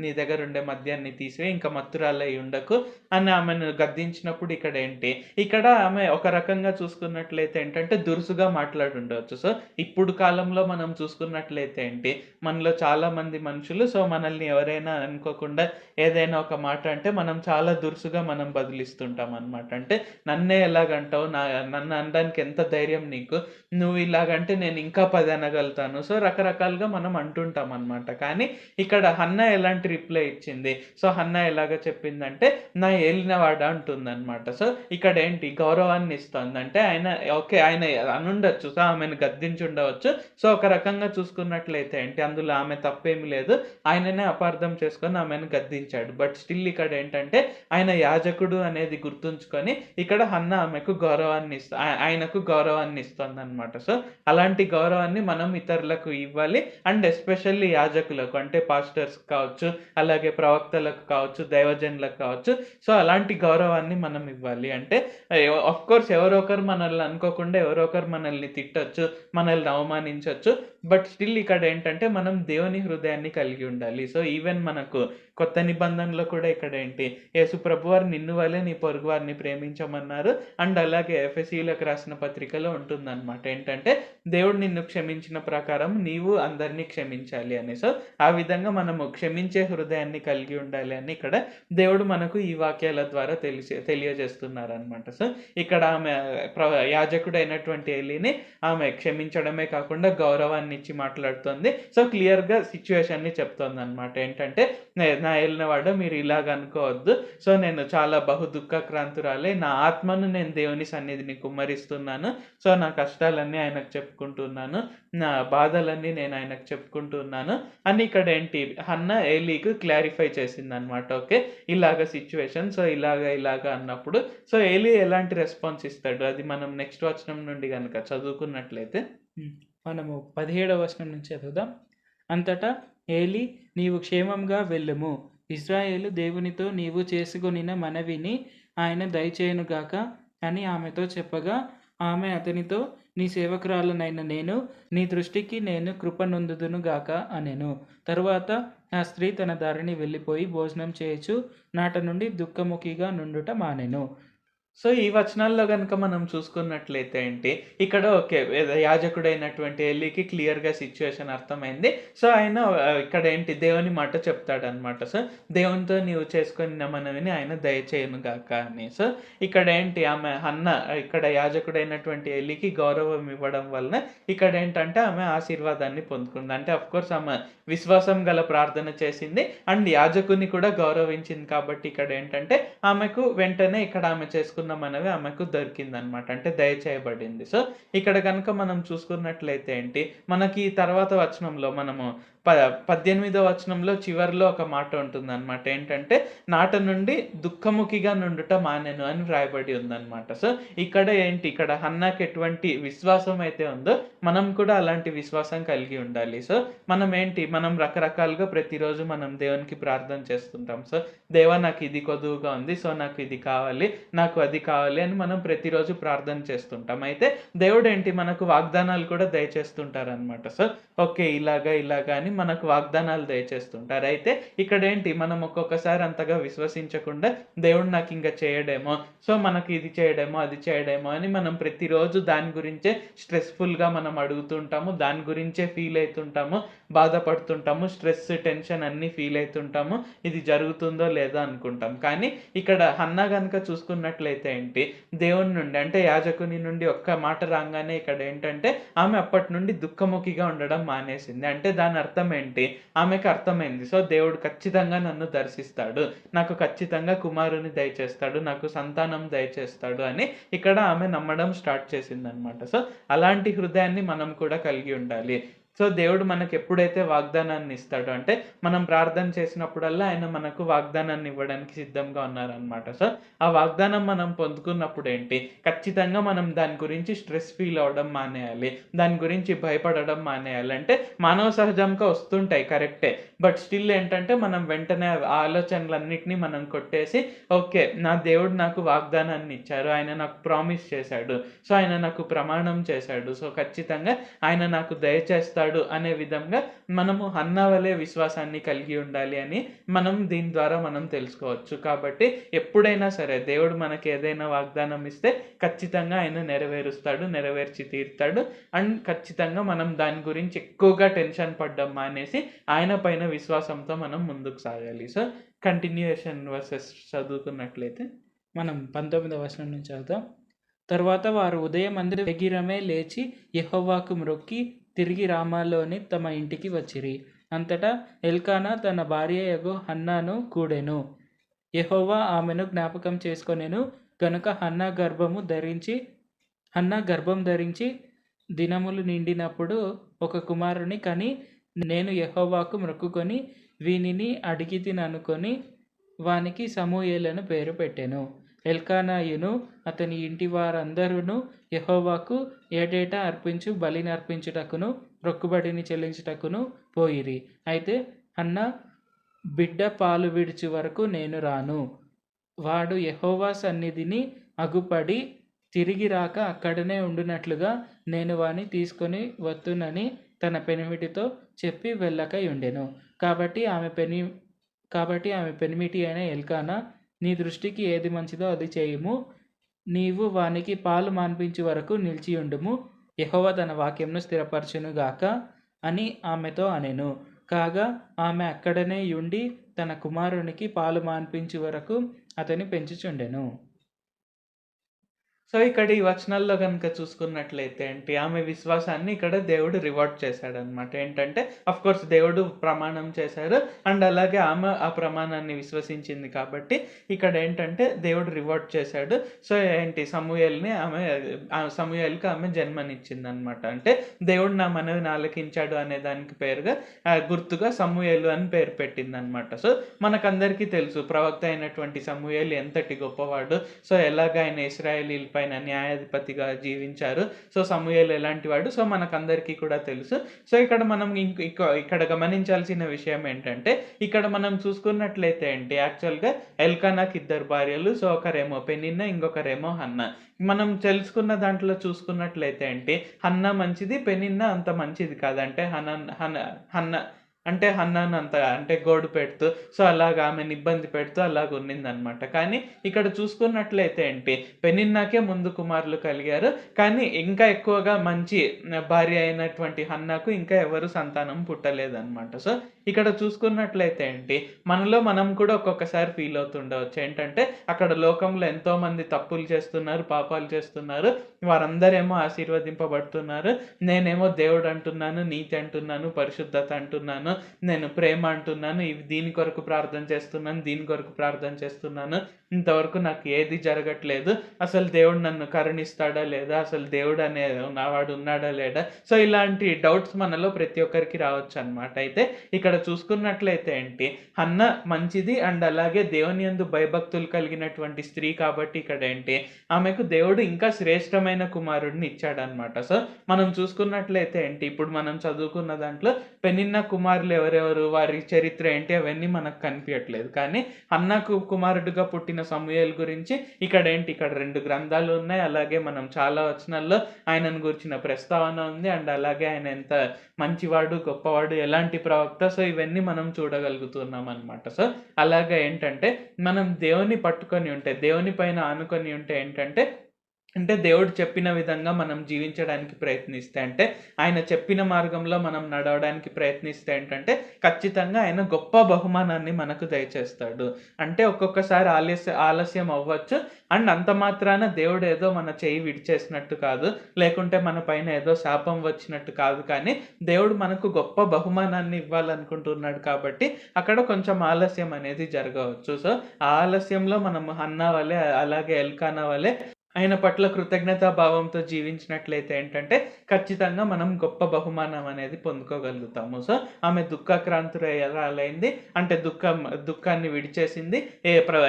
నీ దగ్గర ఉండే మద్యాన్ని తీసివేయి, ఇంకా మత్తురాలై ఉండకు అని ఆమెను గద్దించినప్పుడు ఇక్కడ ఏంటి, ఇక్కడ ఆమె ఒక రకంగా చూసుకున్నట్లయితే ఏంటంటే దురుసుగా మాట్లాడుండవచ్చు. సో ఇప్పుడు కాలంలో మనం చూసుకున్నట్లయితే ఏంటి, మనలో చాలా మంది మనుషులు సో మనల్ని ఎవరైనా అనుకోకుండా ఏదైనా ఒక మాట అంటే మనం చాలా దురుసుగా మనం బదిలిస్తుంటాం అనమాట. అంటే నన్నే ఎలాగంటావు, నన్ను అనడానికి ఎంత ధైర్యం నీకు, నువ్వు ఇలాగంటే నేను ఇంకా 10 అనగలుగుతాను. సో రకరకాలుగా మనం అంటుంటాం అనమాట. కానీ ఇక్కడ హన్నా ఎలాంటి రిప్లై ఇచ్చింది, సో హన్నా ఎలాగ చెప్పిందంటే నా ఏలినవాడ అంటుందన్నమాట. సో ఇక్కడ ఏంటి గౌరవాన్ని ఇస్తుంది. అంటే ఆయన ఓకే ఆయన అనుండొచ్చు, సో ఆమెను గద్దించి ఉండవచ్చు. సో ఒక రకంగా చూసుకున్నట్లయితే ఏంటి అందులో ఆమె తప్పేమి లేదు, ఆయననే అపార్థం చేసుకొని ఆమెను గద్దించాడు. బట్ స్టిల్ ఇక్కడ ఏంటంటే ఆయన యాజకుడు అనేది గుర్తుంచుకొని ఇక్కడ హన్నా ఆమెకు గౌరవాన్ని ఆయనకు గౌరవాన్ని ఇస్తుంది అనమాట. సో అలాంటి గౌరవాన్ని మనం ఇతరులకు ఇవ్వాలి. అండ్ ఎస్పెషల్లీ యాజకులకు అంటే పాస్టర్స్ కావచ్చు, అలాగే ప్రవక్తలకు కావచ్చు, దైవజనులకు కావచ్చు, సో అలాంటి గౌరవాన్ని మనం ఇవ్వాలి. అంటే ఆఫ్ కోర్స్ ఎవరో ఒకరు మనల్ని అనుకోకుండా ఎవరో ఒకరు మనల్ని తిట్టొచ్చు, మనల్ని అవమానించొచ్చు. బట్ స్టిల్ ఇక్కడ ఏంటంటే మనం దేవుని హృదయాన్ని కలిగి ఉండాలి. సో ఈవెన్ మనకు కొత్త నిబంధనలో కూడా ఇక్కడ ఏంటి యేసు ప్రభువారు నిన్ను వలె నీ పొరుగు వారిని ప్రేమించమన్నారు. అండ్ అలాగే ఎఫెసీయులకు రాసిన పత్రికలో ఉంటుందన్నమాట ఏంటంటే దేవుడు నిన్ను క్షమించిన ప్రకారం నీవు అందరినీ క్షమించాలి అని. సో ఆ విధంగా మనము క్షమించే హృదయాన్ని కలిగి ఉండాలి అని ఇక్కడ దేవుడు మనకు ఈ వాక్యాల ద్వారా తెలియజేస్తున్నారనమాట. సో ఇక్కడ ఆమె యాజకుడైనటువంటి ఏలీని ఆమె క్షమించడమే కాకుండా గౌరవాన్ని ఇచ్చి మాట్లాడుతుంది. సో క్లియర్గా సిచ్యువేషన్ని చెప్తుంది అనమాట ఏంటంటే నా ఏలినవాడ మీరు ఇలాగ అనుకోవద్దు, సో నేను చాలా బహు దుఃఖక్రాంతురాలే, నా ఆత్మను నేను దేవుని సన్నిధిని కుమ్మరిస్తున్నాను. సో నా కష్టాలన్నీ ఆయనకు చెప్పుకుంటున్నాను, నా బాధలన్నీ నేను ఆయనకు చెప్పుకుంటున్నాను అని ఇక్కడ ఏంటి హన్నా ఏలీకు క్లారిఫై చేసింది అనమాట. ఓకే ఇలాగ సిచ్యువేషన్, సో ఇలాగ అన్నప్పుడు సో ఏలీ ఎలాంటి రెస్పాన్స్ ఇస్తాడు అది మనం నెక్స్ట్ వచనం నుండి కనుక చదువుకున్నట్లయితే మనము 17వ వచనం నుంచి చదువుదాం. అంతటా ఏలీ నీవు క్షేమంగా వెళ్ళుము, ఇశ్రాయేలు దేవునితో నీవు చేసుకొనిన మనవిని ఆయన దయచేయునుగాక అని ఆమెతో చెప్పగా ఆమె అతనితో నీ సేవకురాలనైన నేను నీ దృష్టికి నేను కృప నొందుదును గాక అనెను. తరువాత ఆ స్త్రీ తన దారిని వెళ్ళిపోయి భోజనం చేయొచ్చు నాట నుండి దుఃఖముఖిగా నుండుట మానెను. సో ఈ వచనాల్లో కనుక మనం చూసుకున్నట్లయితే ఏంటి ఇక్కడ ఓకే యాజకుడైనటువంటి ఎలీకి క్లియర్గా సిచ్యువేషన్ అర్థమైంది. సో ఆయన ఇక్కడ ఏంటి దేవుని మాట చెప్తాడనమాట. సో దేవునితో నీవు చేసుకున్న మనవిని ఆయన దయచేయను గాక అని. సో ఇక్కడ ఏంటి ఆమె హన్నా ఇక్కడ యాజకుడైనటువంటి ఎలీకి గౌరవం ఇవ్వడం వలన ఇక్కడ ఏంటంటే ఆమె ఆశీర్వాదాన్ని పొందుకుంది. అంటే అఫ్ కోర్స్ ఆమె విశ్వాసం గల ప్రార్థన చేసింది అండ్ యాజకుని కూడా గౌరవించింది కాబట్టి ఇక్కడ ఏంటంటే ఆమెకు వెంటనే ఇక్కడ ఆమె చేసుకున్న మనవి ఆమెకు దొరికిందనమాట. అంటే దయచేయబడింది. సో ఇక్కడ కనుక మనం చూసుకున్నట్లయితే ఏంటి మనకి తర్వాత వచనంలో మనము 18వ వచనంలో చివరిలో ఒక మాట ఉంటుంది అనమాట ఏంటంటే నాట నుండి దుఃఖముఖిగా నుండుట మానెను అని వ్రాయబడి ఉందన్నమాట. సో ఇక్కడ ఏంటి ఇక్కడ హన్నాకి ఎటువంటి విశ్వాసం అయితే ఉందో మనం కూడా అలాంటి విశ్వాసం కలిగి ఉండాలి. సో మనం ఏంటి మనం రకరకాలుగా ప్రతిరోజు మనం దేవునికి ప్రార్థన చేస్తుంటాం. సో దేవా నాకు ఇది కొదువుగా ఉంది, సో నాకు ఇది కావాలి, నాకు అది కావాలి అని మనం ప్రతిరోజు ప్రార్థన చేస్తుంటాం. అయితే దేవుడు ఏంటి మనకు వాగ్దానాలు కూడా దయచేస్తుంటారు అనమాట. సో ఓకే ఇలాగా అని మనకు వాగ్దానాలు దయచేస్తుంటారు. అయితే ఇక్కడ ఏంటి మనం ఒక్కొక్కసారి అంతగా విశ్వసించకుండా దేవుడు నాకు ఇంకా చేయడేమో, సో మనకి ఇది చేయడేమో అది చేయడేమో అని మనం ప్రతిరోజు దాని గురించే స్ట్రెస్ఫుల్గా మనం అడుగుతుంటాము, దాని గురించే ఫీల్ అవుతుంటాము, బాధపడుతుంటాము, స్ట్రెస్ టెన్షన్ అన్నీ ఫీల్ అవుతుంటాము, ఇది జరుగుతుందో లేదో అనుకుంటాం. కానీ ఇక్కడ హన్నా కనుక చూసుకున్నట్లయితే చూసుకున్నట్లయితే ఏంటి, దేవుని నుండి అంటే యాజకుని నుండి ఒక్క మాట రాగానే ఇక్కడ ఏంటంటే ఆమె అప్పటి నుండి దుఃఖముఖిగా ఉండడం మానేసింది. అంటే దాని అర్థం ఏంటి, ఆమెకు అర్థమైంది. సో దేవుడు ఖచ్చితంగా నన్ను దర్శిస్తాడు, నాకు ఖచ్చితంగా కుమారుని దయచేస్తాడు, నాకు సంతానం దయచేస్తాడు అని ఇక్కడ ఆమె నమ్మడం స్టార్ట్ చేసిందనమాట. సో అలాంటి హృదయాన్ని మనం కూడా కలిగి ఉండాలి. సో దేవుడు మనకు ఎప్పుడైతే వాగ్దానాన్ని ఇస్తాడో, అంటే మనం ప్రార్థన చేసినప్పుడల్లా ఆయన మనకు వాగ్దానాన్ని ఇవ్వడానికి సిద్ధంగా ఉన్నారనమాట. సో ఆ వాగ్దానం మనం పొందుకున్నప్పుడు ఏంటి, ఖచ్చితంగా మనం దాని గురించి స్ట్రెస్ ఫీల్ అవ్వడం మానేయాలి, దాని గురించి భయపడడం మానేయాలి. అంటే మానవ సహజంగా వస్తుంటాయి కరెక్టే, బట్ స్టిల్ ఏంటంటే మనం వెంటనే ఆ ఆలోచనలన్నిటినీ మనం కొట్టేసి, ఓకే నా దేవుడు నాకు వాగ్దానాన్ని ఇచ్చారు, ఆయన నాకు ప్రామిస్ చేశాడు, సో ఆయన నాకు ప్రమాణం చేశాడు, సో ఖచ్చితంగా ఆయన నాకు దయచేస్తాడు అనే విధంగా మనము హన్నా వలె విశ్వాసాన్ని కలిగి ఉండాలి అని మనం దీని ద్వారా మనం తెలుసుకోవచ్చు. కాబట్టి ఎప్పుడైనా సరే దేవుడు మనకి ఏదైనా వాగ్దానం ఇస్తే ఖచ్చితంగా ఆయన నెరవేరుస్తాడు, నెరవేర్చి తీరుతాడు. అండ్ ఖచ్చితంగా మనం దాని గురించి ఎక్కువగా టెన్షన్ పడ్డం మానేసి ఆయన పైన విశ్వాసంతో మనం ముందుకు సాగాలి. సో కంటిన్యూయేషన్ వర్సెస్ చదువుకున్నట్లయితే మనం 19వ వచనం నుంచి చదువుతాం. తరువాత వారు ఉదయమందు వేగిరమే లేచి యెహోవాకు మ్రొక్కి తిరిగి రామాలోని తమ ఇంటికి వచ్చిరి. అంతటా ఎల్కానా తన భార్యయగు హన్నాను కూడెను. యెహోవా ఆమెను జ్ఞాపకం చేసుకొనెను గనుక హన్నా గర్భం ధరించి దినములు నిండినప్పుడు ఒక కుమారుని కని, నేను యెహోవాకు మ్రొక్కుకొని వీనిని అడిగితిననుకొని వానికి సమూయేలని పేరు పెట్టెను. ఎల్కానాయును అతని ఇంటి వారందరూ యెహోవాకు ఏటేటా అర్పించు బలిని అర్పించుటకును మొక్కుబడిని చెల్లించుటకును పోయిరి. అయితే హన్నా, బిడ్డ పాలు విడిచి వరకు నేను రాను, వాడు యెహోవా సన్నిధిని అగుపడి తిరిగి రాక అక్కడనే ఉండునట్లుగా నేను వాని తీసుకొని వత్తునని తన పెనిమిటితో చెప్పి వెళ్ళకై ఉండెను. కాబట్టి ఆమె పెనిమిటి అయిన ఎల్కానా, నీ దృష్టికి ఏది మంచిదో అది చేయుము, నీవు వానికి పాలు మాన్పించు వరకు నిలిచియుండుము, యెహోవా తన వాక్యంను స్థిరపరచునుగాక అని ఆమెతో అనెను. కాగా ఆమె అక్కడనే యుండి తన కుమారునికి పాలు మాన్పించు వరకు అతని పెంచుచుండెను. సో ఇక్కడ ఈ వచనాల్లో కనుక చూసుకున్నట్లయితే ఏంటి, ఆమె విశ్వాసాన్ని ఇక్కడ దేవుడు రివార్డ్ చేశాడనమాట. ఏంటంటే అఫ్ కోర్స్ దేవుడు ప్రమాణం చేశారు, అండ్ అలాగే ఆమె ఆ ప్రమాణాన్ని విశ్వసించింది కాబట్టి ఇక్కడ ఏంటంటే దేవుడు రివార్డ్ చేశాడు. సో ఏంటి, సమూయేలుకి ఆమె జన్మనిచ్చింది అనమాట. అంటే దేవుడు నా మనవిని ఆలకించాడు అనే దానికి పేరుగా గుర్తుగా సమూయేలు అని పేరు పెట్టింది అనమాట. సో మనకందరికీ తెలుసు ప్రవక్త అయినటువంటి సమూయేలు ఎంతటి గొప్పవాడు, సో ఎలాగ ఆయన ఇశ్రాయేలీల పైన న్యాయాధిపతిగా జీవించారు. సో సమూయేలు ఎలాంటి వాడు, సో మనకందరికీ కూడా తెలుసు. సో ఇక్కడ మనం ఇక్కడ గమనించాల్సిన విషయం ఏంటంటే, ఇక్కడ మనం చూసుకున్నట్లయితే ఏంటి, యాక్చువల్గా ఎల్కానాకి 2 భార్యలు. సో ఒకరేమో పెనిన్నా, ఇంకొకరేమో హన్నా. మనం తెలుసుకున్న దాంట్లో చూసుకున్నట్లయితే ఏంటి, హన్నా మంచిది, పెనిన్నా అంత మంచిది కాదంటే హన్నాను అంత గోడు పెడుతూ, సో అలాగ ఆమెను ఇబ్బంది పెడుతూ అలాగ ఉన్నిందనమాట. కానీ ఇక్కడ చూసుకున్నట్లయితే ఏంటి, పెనిన్నాకే ముందు కుమారులు కలిగారు, కానీ ఇంకా ఎక్కువగా మంచి భార్య అయినటువంటి హన్నాకు ఇంకా ఎవరు సంతానం పుట్టలేదన్నమాట. సో ఇక్కడ చూసుకున్నట్లయితే ఏంటి, మనలో మనం కూడా ఒక్కొక్కసారి ఫీల్ అవుతుండవచ్చు ఏంటంటే, అక్కడ లోకంలో ఎంతో మంది తప్పులు చేస్తున్నారు, పాపాలు చేస్తున్నారు, వారందరేమో ఆశీర్వదింపబడుతున్నారు, నేనేమో దేవుడు అంటున్నాను, నీతి అంటున్నాను, పరిశుద్ధత అంటున్నాను, నేను ప్రేమ అంటున్నాను, దీని కొరకు ప్రార్థన చేస్తున్నాను, ఇంతవరకు నాకు ఏది జరగట్లేదు, అసలు దేవుడు నన్ను కరుణిస్తాడా లేదా, అసలు దేవుడు అనే నావాడు ఉన్నాడా లేడా. సో ఇలాంటి డౌట్స్ మనలో ప్రతి ఒక్కరికి రావచ్చు అనమాట. అయితే ఇక్కడ చూసుకున్నట్లయితే ఏంటి, హన్న మంచిది, అండ్ అలాగే దేవుని యందు భయభక్తులు కలిగినటువంటి స్త్రీ కాబట్టి ఇక్కడ ఏంటి, ఆమెకు దేవుడు ఇంకా శ్రేష్టమైన కుమారుడిని ఇచ్చాడనమాట. సో మనం చూసుకున్నట్లయితే ఏంటి, ఇప్పుడు మనం చదువుకున్న దాంట్లో పెనిన్నా కుమారులు ఎవరెవరు, వారి చరిత్ర ఏంటి, అవన్నీ మనకు కనిపించట్లేదు. కానీ హన్నాకు కుమారుడిగా పుట్టిన సమూయేలు గురించి ఇక్కడ 2 గ్రంథాలు ఉన్నాయి. అలాగే మనం చాలా వచనాల్లో ఆయనను గురించిన ప్రస్తావన ఉంది, అండ్ అలాగే ఆయన ఎంత మంచివాడు, గొప్పవాడు, ఎలాంటి ప్రవక్త, సో ఇవన్నీ మనం చూడగలుగుతున్నాం అనమాట. సో అలాగే ఏంటంటే మనం దేవుని పట్టుకొని ఉంటే, దేవుని పైన ఆనుకొని ఉంటే ఏంటంటే అంటే దేవుడు చెప్పిన విధంగా మనం జీవించడానికి ప్రయత్నిస్తే, అంటే ఆయన చెప్పిన మార్గంలో మనం నడవడానికి ప్రయత్నిస్తే ఏంటంటే, ఖచ్చితంగా ఆయన గొప్ప బహుమానాన్ని మనకు దయచేస్తాడు. అంటే ఒక్కొక్కసారి ఆలస్యం అవ్వచ్చు. అండ్ అంత మాత్రాన దేవుడు ఏదో మన చెయ్యి విడిచేసినట్టు కాదు. లేకుంటే మన పైన ఏదో శాపం వచ్చినట్టు కాదు. కానీ దేవుడు మనకు గొప్ప బహుమానాన్ని ఇవ్వాలనుకుంటున్నాడు కాబట్టి, అక్కడ కొంచెం ఆలస్యం అనేది జరగవచ్చు. సో, ఆ ఆలస్యంలో మనం హన్నా వలె, అలాగే ఎల్కానా వలె ఆయన పట్ల కృతజ్ఞతా భావంతో జీవించినట్లయితే ఏంటంటే, ఖచ్చితంగా మనం గొప్ప బహుమానం అనేది పొందుకోగలుగుతాము. సో, ఆమె దుఃఖాక్రాంతురాలైంది. అంటే దుఃఖాన్ని విడిచేసింది.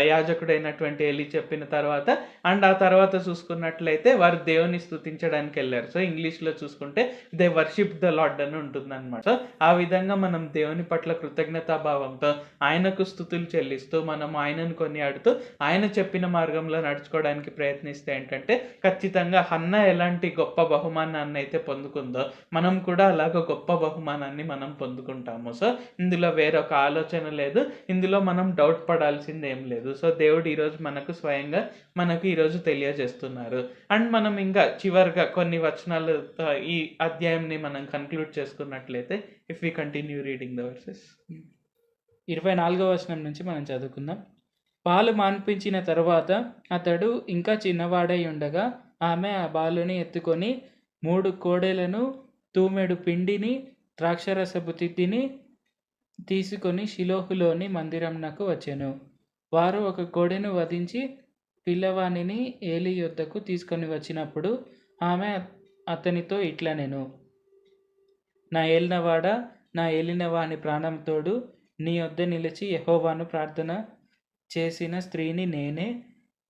యాజకుడైనటువంటి ఎలి చెప్పిన తర్వాత. అండ్ ఆ తర్వాత చూసుకున్నట్లయితే వారు దేవుని స్తుతించడానికెళ్లారు. సో, ఇంగ్లీష్‌లో చూసుకుంటే దే వర్షిప్ ద లార్డ్ అని ఉంటుందన్నమాట. సో, ఆ విధంగా మనం దేవుని పట్ల కృతజ్ఞతా భావంతో ఆయనకు స్తుతులు చెల్లిస్తూ, మనం ఆయనను కొనియాడుతూ, ఆయన చెప్పిన మార్గంలో నడుచుకోవడానికి ప్రయత్నిస్తే ఏంటంటే, ఖచ్చితంగా హన్నా ఎలాంటి గొప్ప బహుమానాన్ని అయితే పొందుకుందో, మనం కూడా అలాగ గొప్ప బహుమానాన్ని మనం పొందుకుంటాము. సో, ఇందులో వేరొక ఆలోచన లేదు. ఇందులో మనం డౌట్ పడాల్సింది ఏం లేదు. సో, దేవుడు ఈరోజు మనకు స్వయంగా మనకు ఈరోజు తెలియజేస్తున్నారు. అండ్ మనం ఇంకా చివరిగా కొన్ని వచనాలతో ఈ అధ్యాయంని మనం కన్క్లూడ్ చేసుకున్నట్లయితే, if we continue reading the verses. 24వ వచనం నుంచి మనం చదువుకుందాం. పాలు మాన్పించిన తరువాత అతడు ఇంకా చిన్నవాడై ఉండగా ఆమె ఆ బాలుని ఎత్తుకొని 3 కోడెలను, తూమెడు పిండిని, ద్రాక్షరసపు తిత్తిని తీసుకొని షిలోహులోని మందిరమునకు వచ్చెను. వారు ఒక కోడెను వధించి పిల్లవానిని ఏలి యొద్దకు తీసుకొని వచ్చినప్పుడు ఆమె అతనితో ఇట్లనెను, నా ఏలినవాడా, నా ఏలినవాని ప్రాణం తోడు, నీ యొద్ద నిలిచి యెహోవాను ప్రార్థన చేసిన స్త్రీని నేనే.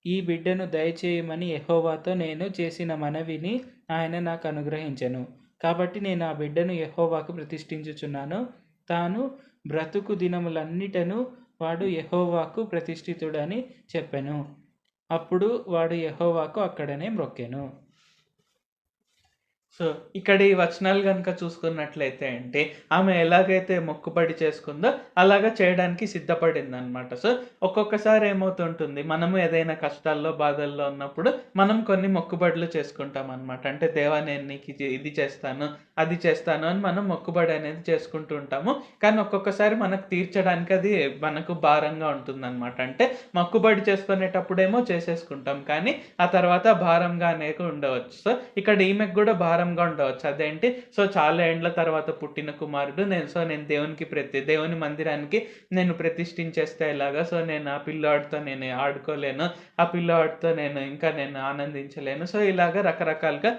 ఈ బిడ్డను దయచేయమని యెహోవాతో నేను చేసిన మనవిని ఆయన నాకు అనుగ్రహించెను. కాబట్టి నేను ఆ బిడ్డను యెహోవాకు ప్రతిష్ఠించుచున్నాను. తాను బ్రతుకు దినములన్నిటను వాడు యెహోవాకు ప్రతిష్ఠితుడని చెప్పెను. అప్పుడు వాడు యెహోవాకు అక్కడనే మ్రొక్కెను. సో, ఇక్కడ ఈ వచనాలు గనుక చూసుకున్నట్లయితే అంటే, ఆమె ఎలాగైతే మొక్కుబడి చేసుకుందో అలాగా చేయడానికి సిద్ధపడిందనమాట. సో, ఒక్కొక్కసారి ఏమవుతుంటుంది, మనము ఏదైనా కష్టాల్లో, బాధల్లో ఉన్నప్పుడు మనం కొన్ని మొక్కుబడులు చేసుకుంటామనమాట. అంటే దేవా నేను నీకు ఇది చేస్తాను, అది చేస్తాను అని మనం మొక్కుబడి అనేది చేసుకుంటూ ఉంటాము. కానీ ఒక్కొక్కసారి మనకు తీర్చడానికి అది మనకు భారంగా ఉంటుందనమాట. అంటే మొక్కుబడి చేసుకునేటప్పుడేమో చేసేసుకుంటాం. కానీ ఆ తర్వాత భారంగా అనేది ఉండవచ్చు. సో, ఇక్కడ ఈమెకు కూడా భారంగా ఉండవచ్చు. అదేంటి, సో చాలా ఏండ్ల తర్వాత పుట్టిన కుమారుడు నేను దేవుని మందిరానికి నేను ప్రతిష్ఠించేస్తే ఎలాగా, సో నేను ఆ పిల్లాడితో నేను ఆడుకోలేను, ఆ పిల్లాడితో నేను ఆనందించలేను. సో ఇలాగ రకరకాలుగా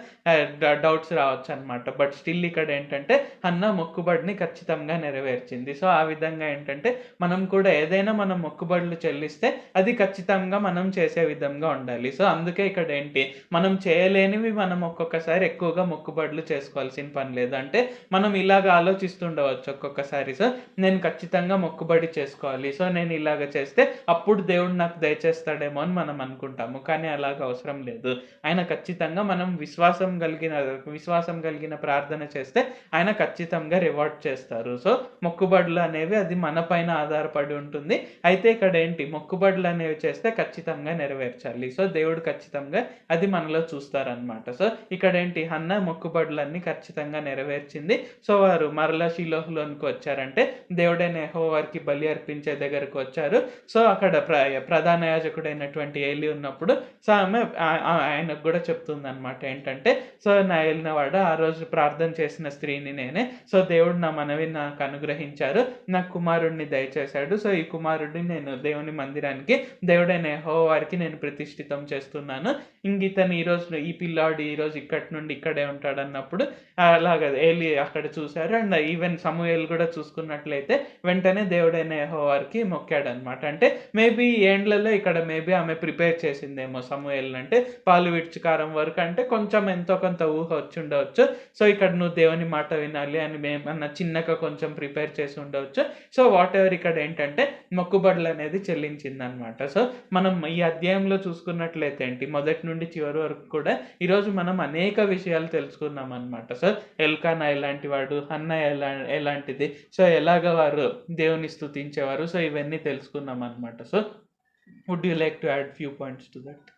డౌట్స్ రావచ్చు అనమాట. బట్ స్టిల్ ఇక్కడ ఏంటంటే హన్నా మొక్కుబడిని ఖచ్చితంగా నెరవేర్చింది. సో ఆ విధంగా ఏంటంటే మనం కూడా ఏదైనా మనం మొక్కుబడులు చెల్లిస్తే అది ఖచ్చితంగా మనం చేసే విధంగా ఉండాలి. సో అందుకే ఇక్కడ ఏంటి, మనం చేయలేనివి మనం ఒక్కొక్కసారి ఎక్కువగా మొక్కుబడులు చేసుకోవాల్సిన పని లేదు. అంటే మనం ఇలాగ ఆలోచిస్తుండవచ్చు ఒక్కొక్కసారి, సో నేను ఖచ్చితంగా మొక్కుబడి చేసుకోవాలి, సో నేను ఇలాగ చేస్తే అప్పుడు దేవుడు నాకు దయచేస్తాడేమో అని మనం అనుకుంటాము. కానీ అలాగ అవసరం లేదు. ఆయన ఖచ్చితంగా మనం విశ్వాసం కలిగిన ప్రార్థన చేస్తే ఆయన ఖచ్చితంగా రివార్డ్ చేస్తారు. సో మొక్కుబడులు అనేవి అది మన పైన ఆధారపడి ఉంటుంది. అయితే ఇక్కడ ఏంటి, మొక్కుబడులు అనేవి చేస్తే ఖచ్చితంగా నెరవేర్చాలి. సో దేవుడు ఖచ్చితంగా అది మనలో చూస్తారనమాట. సో ఇక్కడ ఏంటి, హన్నా మొక్కుబడులన్నీ ఖచ్చితంగా నెరవేర్చింది. సో వారు మరలా షిలోహులోనికి వచ్చారంటే దేవుడైన యెహోవా వారికి బలి అర్పించే దగ్గరకు వచ్చారు. సో అక్కడ ప్రధాన యాజకుడైనటువంటి ఏలి ఉన్నప్పుడు సో ఆమె ఆయనకు కూడా చెప్తుంది అనమాట ఏంటంటే, సో నా ఏలినవాడ ఆ రోజు ప్రార్థన చేసిన స్త్రీని నేనే. సో దేవుడు నా మనవి నాకు అనుగ్రహించారు, నా కుమారుడిని దయచేశాడు. సో ఈ కుమారుడిని నేను దేవుని మందిరానికి దేవుడైన యెహోవా వారికి నేను ప్రతిష్ఠితం చేస్తున్నాను. ఇతను ఈ పిల్లాడు ఈరోజు ఇక్కడి నుండి ఇక్కడే ఉంటాడు అన్నప్పుడు అలాగ ఏలి అక్కడ చూశారు. అండ్ ఈవెన్ సమూయేలు కూడా చూసుకున్నట్లయితే వెంటనే దేవుడైన యెహోవా వారికి మొక్కాడు అనమాట. అంటే మేబీ ఏండ్లలో ఇక్కడ మేబీ ఆమె ప్రిపేర్ చేసిందేమో సమూయేలు, అంటే పాలు విడుచుకారం వరకు అంటే కొంచెం ఎంతో కొంత ఊహ వచ్చి ఉండవచ్చు. సో ఇక్కడ నువ్వు దేవుని మాట వినాలి అని మేమన్నా చిన్నగా కొంచెం ప్రిపేర్ చేసి ఉండవచ్చు. సో వాట్ ఎవర్ ఇక్కడ ఏంటంటే మొక్కుబడులు అనేది చెల్లించింది అనమాట. సో మనం ఈ అధ్యాయంలో చూసుకున్నట్లయితే ఏంటి, మొదటి నుండి చివరి వరకు కూడా ఈరోజు మనం అనేక విషయాలు తెలుసుకున్నాం అనమాట. సో ఎల్కానా ఎలాంటి వాడు, హన్నా ఎలాంటిది, సో ఎలాగ వారు దేవుని స్తుతించేవారు, సో ఇవన్నీ తెలుసుకున్నాం అనమాట. So would you like to add few points to that?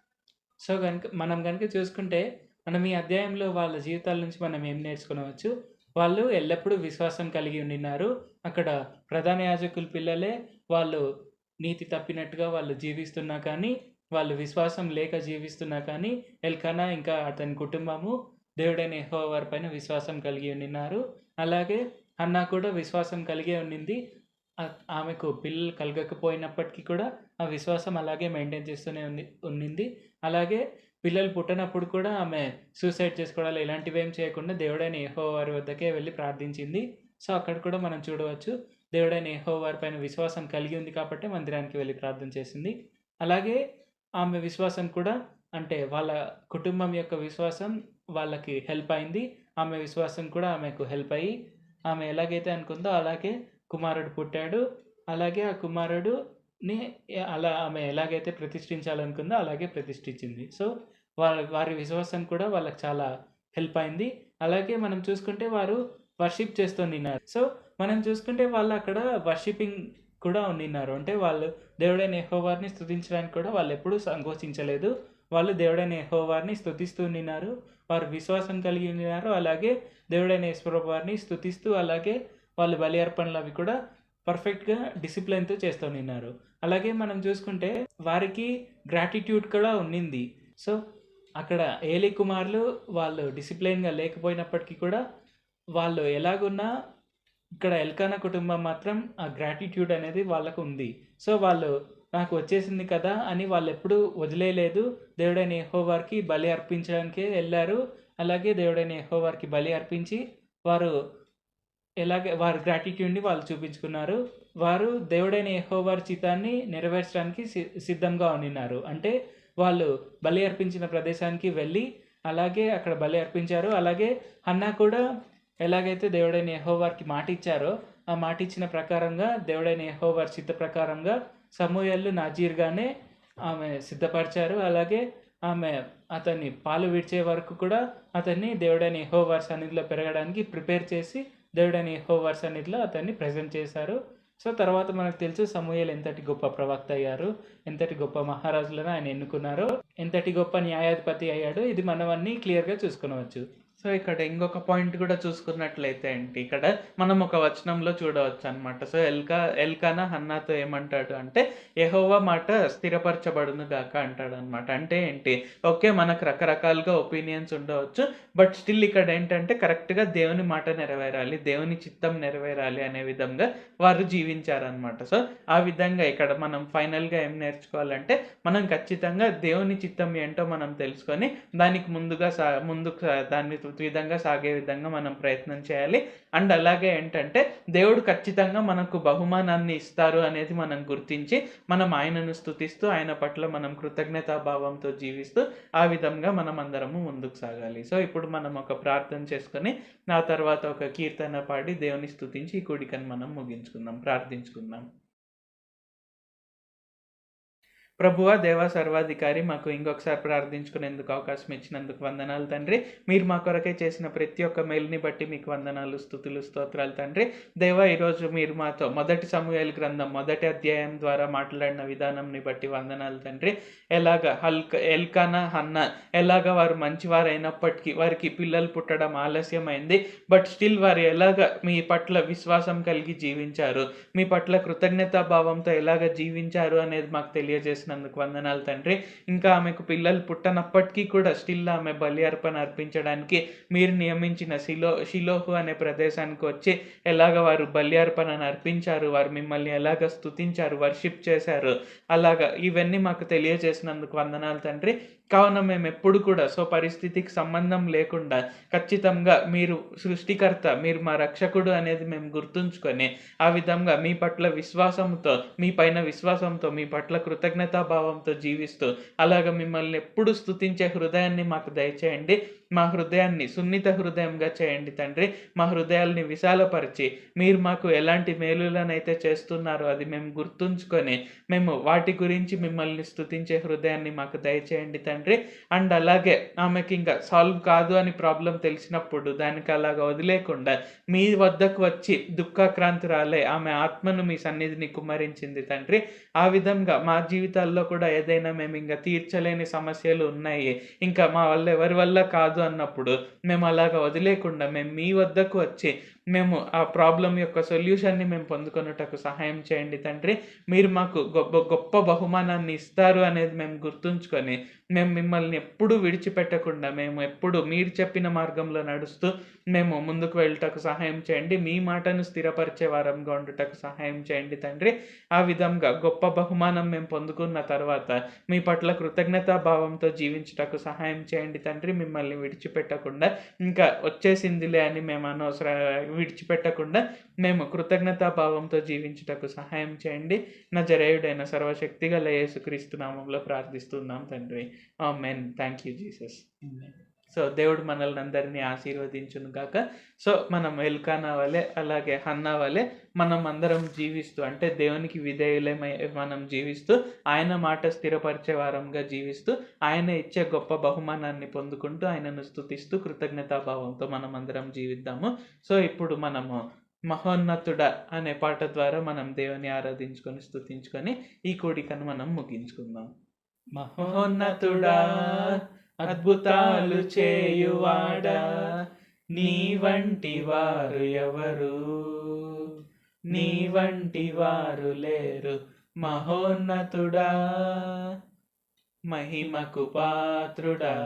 So, మనం గనుక చూసుకుంటే, మనం ఈ అధ్యాయంలో వాళ్ళ జీవితాల నుంచి మనం ఏం నేర్చుకోనవచ్చు? వాళ్ళు ఎల్లప్పుడూ విశ్వాసం కలిగి ఉండిన్నారు. అక్కడ ప్రధాన యాజకుల పిల్లలే వాళ్ళు నీతి తప్పినట్టుగా వాళ్ళు జీవిస్తున్నా కానీ, వాళ్ళు విశ్వాసం లేక జీవిస్తున్నా కానీ, ఎల్కానా ఇంకా అతని కుటుంబము దేవుడైన యెహోవా వారి పైన విశ్వాసం కలిగి ఉండిన్నారు. అలాగే హన్నా కూడా విశ్వాసం కలిగే ఉండింది. ఆమెకు పిల్లలు కలగకపోయినప్పటికీ కూడా ఆ విశ్వాసం అలాగే మెయింటైన్ చేస్తూనే ఉండింది. అలాగే పిల్లలు పుట్టనప్పుడు కూడా ఆమె సూసైడ్ చేసుకోవడాలు ఇలాంటివేం చేయకుండా దేవుడైన యెహోవా వారి వద్దకే వెళ్లి ప్రార్థించింది. సో, అక్కడ కూడా మనం చూడవచ్చు. దేవుడైన యెహోవా వారి పైన విశ్వాసం కలిగి ఉంది కాబట్టే మందిరానికి వెళ్లి ప్రార్థన చేసింది. అలాగే ఆమె విశ్వాసం కూడా అంటే వాళ్ళ కుటుంబం యొక్క విశ్వాసం వాళ్ళకి హెల్ప్ అయింది. ఆమె విశ్వాసం కూడా ఆమెకు హెల్ప్ అయ్యి, ఆమె ఎలాగైతే అనుకుందో అలాగే కుమారుడు పుట్టాడు. అలాగే ఆ కుమారుడుని అలా ఆమె ఎలాగైతే ప్రతిష్ఠించాలనుకుందో అలాగే ప్రతిష్ఠించింది. సో, వారి విశ్వాసం కూడా వాళ్ళకి చాలా హెల్ప్ అయింది. అలాగే మనం చూసుకుంటే వారు వర్షిప్ చేస్తూనిన్నారు. సో, మనం చూసుకుంటే వాళ్ళు అక్కడ వర్షిపింగ్ కూడా ఉండిన్నారు. అంటే వాళ్ళు దేవుడైన యెహోవా వారిని స్తుతించడానికి కూడా వాళ్ళెప్పుడూ సంకోచించలేదు. వాళ్ళు దేవుడైన యెహోవా వారిని స్తుతిస్తూ ఉండినారు. వారు విశ్వాసం కలిగి ఉండినారు. అలాగే దేవుడైన యేసు ప్రభు వారిని స్తుతిస్తూ అలాగే వాళ్ళు బలి అర్పణలు అవి కూడా పర్ఫెక్ట్‌గా డిసిప్లిన్‌తో చేస్తూ ఉండినారు. అలాగే మనం చూసుకుంటే వారికి గ్రాటిట్యూడ్ కూడా ఉండింది. సో, అక్కడ ఏలీ కుమారులు వాళ్ళు డిసిప్లిన్‌గా లేకపోయినప్పటికీ కూడా వాళ్ళు ఎలాగున్నా ఇక్కడ ఎల్కానా కుటుంబం మాత్రం ఆ గ్రాటిట్యూడ్ అనేది వాళ్ళకు ఉంది. సో, వాళ్ళు నాకు వచ్చేసింది కదా అని వాళ్ళెప్పుడూ వదిలేయలేదు. దేవుడైన యెహోవా వారికి బలి అర్పించడానికే ఎళ్లారు. అలాగే దేవుడైన యెహోవా వారికి బలి అర్పించి వారి గ్రాటిట్యూడ్‌ని వాళ్ళు చూపించుకున్నారు. వారు దేవుడైన యెహోవా వారి చిత్తాన్ని నెరవేర్చడానికి సిద్ధంగా ఉండినారు. అంటే వాళ్ళు బలి అర్పించిన ప్రదేశానికి వెళ్ళి అలాగే అక్కడ బలి అర్పించారు. అలాగే హన్నా కూడా ఎలాగైతే దేవుడైన యెహోవా వారికి మాట ఇచ్చారో, ఆ మాట ఇచ్చిన ప్రకారంగా దేవుడైన యెహోవా వారి చిత్త ప్రకారంగా సమూయేలు నాజీర్‌గానే ఆమె సిద్ధపరిచారు. అలాగే ఆమె అతన్ని పాలు విడిచే వరకు కూడా అతన్ని దేవుడైన యెహోవా వారి సన్నిధిలో పెరగడానికి ప్రిపేర్ చేసి దేవుడైన యెహోవా వారి సన్నిధిలో అతన్ని ప్రెజెంట్ చేశారు. సో, తర్వాత మనకు తెలుసు సమూయేలు ఎంతటి గొప్ప ప్రవక్త అయ్యారు. ఎంతటి గొప్ప మహారాజులను ఆయన ఎన్నుకున్నారో, ఎంతటి గొప్ప న్యాయాధిపతి అయ్యాడో ఇది మనం అన్నీ క్లియర్‌గా చూసుకొనవచ్చు. సో, ఇక్కడ ఇంకొక పాయింట్ కూడా చూసుకున్నట్లయితే అండి, ఇక్కడ మనం ఒక వచనంలో చూడవచ్చనమాట. సో, ఎల్కానా హన్నాతో ఏమంటాడు అంటే, యెహోవా మాట స్థిరపరచబడును గాక అంటాడనమాట. అంటే ఏంటి? ఓకే, మనకు రకరకాలుగా ఒపీనియన్స్ ఉండవచ్చు. బట్ స్టిల్ ఇక్కడ ఏంటంటే కరెక్ట్‌గా దేవుని మాట నెరవేరాలి, దేవుని చిత్తం నెరవేరాలి అనే విధంగా వారు జీవించారనమాట. సో, ఆ విధంగా ఇక్కడ మనం ఫైనల్‌గా ఏం నేర్చుకోవాలంటే, మనం ఖచ్చితంగా దేవుని చిత్తం ఏంటో మనం తెలుసుకొని దానికి దాన్ని విధంగా సాగే విధంగా మనం ప్రయత్నం చేయాలి. అండ్ అలాగే ఏంటంటే దేవుడు ఖచ్చితంగా మనకు బహుమానాన్ని ఇస్తారు అనేది మనం గుర్తించి మనం ఆయనను స్తుతిస్తూ ఆయన పట్ల మనం కృతజ్ఞతాభావంతో జీవిస్తూ ఆ విధంగా మనం అందరము ముందుకు సాగాలి. సో, ఇప్పుడు మనం ఒక ప్రార్థన చేసుకొని ఆ తర్వాత ఒక కీర్తన పాడి దేవుని స్తుతించి ఈ కూడికను మనం ముగించుకుందాం, ప్రార్థించుకుందాం. ప్రభువా, దేవా, సర్వాధికారి, మాకు ఇంకొకసారి ప్రార్థించుకునేందుకు అవకాశం ఇచ్చినందుకు వందనాలు తండ్రి. మీరు మా కొరకే చేసిన ప్రతి ఒక్క మేలుని బట్టి మీకు వందనాలు, స్తుతులు, స్తోత్రాలు తండ్రి. దేవా, ఈరోజు మీరు మాతో మొదటి సమూయేలు గ్రంథం మొదటి అధ్యాయం ద్వారా మాట్లాడిన విధానంని బట్టి వందనాలు తండ్రి. ఎల్కానా, హన్నా వారు మంచివారైనప్పటికీ వారికి పిల్లలు పుట్టడం ఆలస్యమైంది. బట్ స్టిల్ వారు మీ పట్ల విశ్వాసం కలిగి జీవించారు, మీ పట్ల కృతజ్ఞతాభావంతో జీవించారు అనేది మాకు తెలియజేసినందుకు వందనాలు తండ్రి. ఇంకా ఆమెకు పిల్లలు పుట్టనప్పటికీ కూడా స్టిల్ ఆమె బలి అర్పణ అర్పించడానికి మీరు నియమించిన షిలోహు అనే ప్రదేశానికి వచ్చి వారు బలి అర్పణను అర్పించారు, వారు మిమ్మల్ని స్తుతించారు, వర్షిప్ చేశారు. ఇవన్నీ మాకు తెలియజేసినందుకు వందనాలు తండ్రి. కావున మేము ఎప్పుడు కూడా పరిస్థితికి సంబంధం లేకుండా ఖచ్చితంగా మీరు సృష్టికర్త, మీరు మా రక్షకుడు అనేది మేము గుర్తుంచుకొని ఆ విధంగా మీ పట్ల విశ్వాసంతో, మీ పైన విశ్వాసంతో, మీ పట్ల కృతజ్ఞతాభావంతో జీవిస్తూ మిమ్మల్ని ఎప్పుడు స్తుతించే హృదయాన్ని మాకు దయచేయండి. మా హృదయాన్ని సున్నిత హృదయంగా చేయండి తండ్రి. మా హృదయాల్ని విశాలపరిచి మీరు మాకు ఎలాంటి మేలులనైతే చేస్తున్నారో అది మేము గుర్తుంచుకొని మేము వాటి గురించి మిమ్మల్ని స్తుతించే హృదయాన్ని మాకు దయచేయండి తండ్రి. అండ్ అలాగే ఆమెకి ఇంకా సాల్వ్ కాదు అని ప్రాబ్లం తెలిసినప్పుడు దానికి వదిలేకుండా మీ వద్దకు వచ్చి దుఃఖాక్రాంతురాలై ఆమె ఆత్మను మీ సన్నిధిని కుమ్మరించింది తండ్రి. ఆ విధంగా మా జీవితాల్లో జీవితాల్లో కూడా ఏదైనా మేము ఇంకా తీర్చలేని సమస్యలు ఉన్నాయి, ఇంకా మా వల్ల ఎవరి వల్ల కాదు అన్నప్పుడు మేము అలాగ వదిలేకుండా మేము మీ వద్దకు వచ్చి మేము ఆ ప్రాబ్లం యొక్క సొల్యూషన్ని మేము పొందుకొనుటకు సహాయం చేయండి తండ్రి. మీరు మాకు గొప్ప బహుమానాన్ని ఇస్తారు అనేది మేము గుర్తుంచుకొని మేము మిమ్మల్ని ఎప్పుడూ విడిచిపెట్టకుండా మేము ఎప్పుడు మీరు చెప్పిన మార్గంలో నడుస్తూ మేము ముందుకు వెళ్ళటకు సహాయం చేయండి. మీ మాటను స్థిరపరిచే వారంగా ఉండుటకు సహాయం చేయండి తండ్రి. ఆ విధంగా గొప్ప బహుమానం మేము పొందుకున్న తర్వాత మీ పట్ల కృతజ్ఞతాభావంతో జీవించుటకు సహాయం చేయండి తండ్రి. మిమ్మల్ని విడిచిపెట్టకుండా ఇంకా వచ్చేసిందిలే అని మేము విడిచిపెట్టకుండా మేము కృతజ్ఞతాభావంతో జీవించుటకు సహాయం చేయండి. నజరేయుడైన సర్వశక్తిగల యేసుక్రీస్తు నామంలో ప్రార్థిస్తున్నాం తండ్రి. Amen. Thank you Jesus. So దేవుడు మనల్ని అందరినీ ఆశీర్వదించును గాక. సో మనం ఎల్కానా వలె అలాగే హన్నా వలె మనం అందరం జీవిస్తూ, అంటే దేవునికి విధేయులమై మనం జీవిస్తూ, ఆయన మాట స్థిరపరిచే వారంగా జీవిస్తూ, ఆయన ఇచ్చే గొప్ప బహుమానాన్ని పొందుకుంటూ ఆయనను స్తుతిస్తూ కృతజ్ఞతాభావంతో మనం అందరం జీవిద్దాము. సో ఇప్పుడు మనము మహోన్నతుడా అనే పాట ద్వారా మనం దేవుని ఆరాధించుకొని స్తుతించుకొని ఈ కూడికను మనం ముగించుకుందాం. మహోన్నతుడా, అద్భుతాలు చేయువాడా, నీ వంటి వారు ఎవరు, నీ వంటి వారు లేరు. మహోన్నతుడా, మహిమకు పాత్రుడా,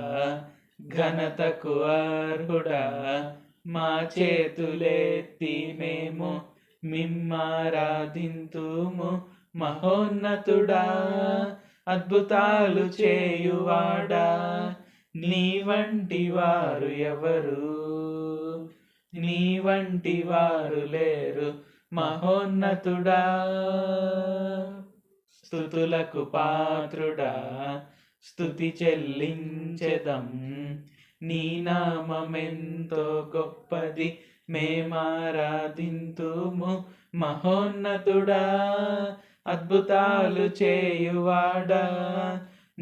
ఘనతకు అర్హుడా, మా చేతులెత్తి మేము మిమ్మారాధింతుము. మహోన్నతుడా, అద్భుతాలు చేయువాడా, నీ వంటి వారు ఎవరు, నీ వంటి వారు లేరు. మహోన్నతుడా, స్తుతులకు పాత్రుడా, స్తుతి చెల్లించెదం. నీ నామమెంతో గొప్పది, మేమారాధింతుము. మహోన్నతుడా, అద్భుతాలు చేయువాడా,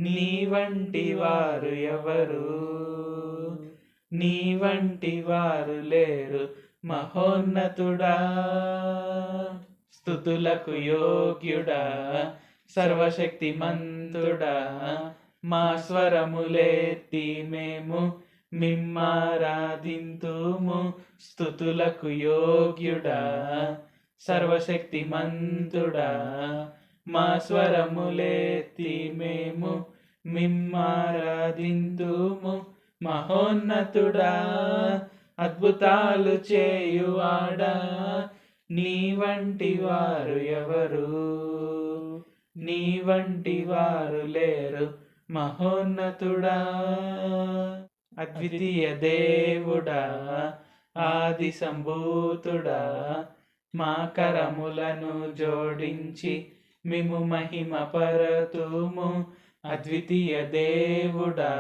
నీ వంటి వారు ఎవరు, నీ వంటి వారు లేరు. మహోన్నతుడా, స్తుతులకు యోగ్యుడా, సర్వశక్తిమంతుడా, మా స్వరములెత్తి మేము మిమ్మారాధింతుము. స్తుతులకు యోగ్యుడా, సర్వశక్తిమంతుడా, మా స్వరములెత్తి మేము మిమ్మారాధింతుము. మహోన్నతుడా, అద్భుతాలు చేయువాడా, నీ వంటి వారు ఎవరు, నీ వంటి వారు లేరు. మహోన్నతుడా, అద్వితీయ దేవుడా, ఆది సంభూతుడా, మా కరములను జోడించి మిము మహిమ పరతుము. అద్వితీయ దేవుడా,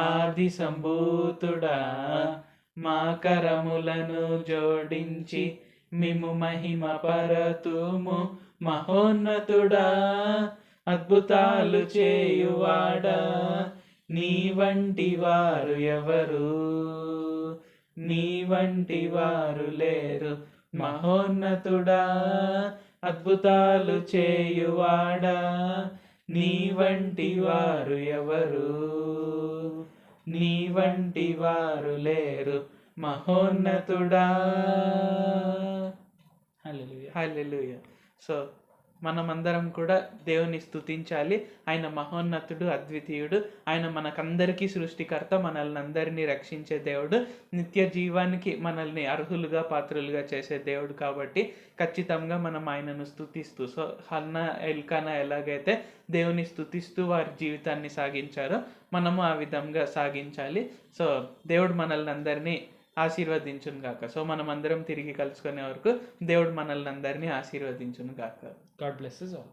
ఆది సంభూతుడా, మా కరములను జోడించి మిము మహిమ పరతుము. మహోన్నతుడా, అద్భుతాలు చేయువాడా, నీ వంటి వారు ఎవరు, నీ వంటి వారు లేరు. మహోన్నతుడా, అద్భుతాలు చేయువాడా, నీ వంటి వారు ఎవరు, నీ వంటి వారు లేరు. మహోన్నతుడా. హల్లెలూయా, హల్లెలూయా. సో మనమందరం కూడా దేవుని స్తుతించాలి. ఆయన మహోన్నతుడు, అద్వితీయుడు. ఆయన మనకందరికీ సృష్టికర్త, మనల్ని అందరినీ రక్షించే దేవుడు, నిత్య జీవానికి మనల్ని అర్హులుగా పాత్రులుగా చేసే దేవుడు. కాబట్టి ఖచ్చితంగా మనం ఆయనను స్తుతిస్తూ, సో హన్నా ఎల్కానా ఎలాగైతే దేవుని స్తుతిస్తూ వారి జీవితాన్ని సాగించారో మనము ఆ విధంగా సాగించాలి. సో దేవుడు మనల్ని అందరినీ ఆశీర్వదించును గాక. సో మనం అందరం తిరిగి కలుసుకునే వరకు దేవుడు మనల్ని అందరినీ ఆశీర్వదించును గాక. God blesses all.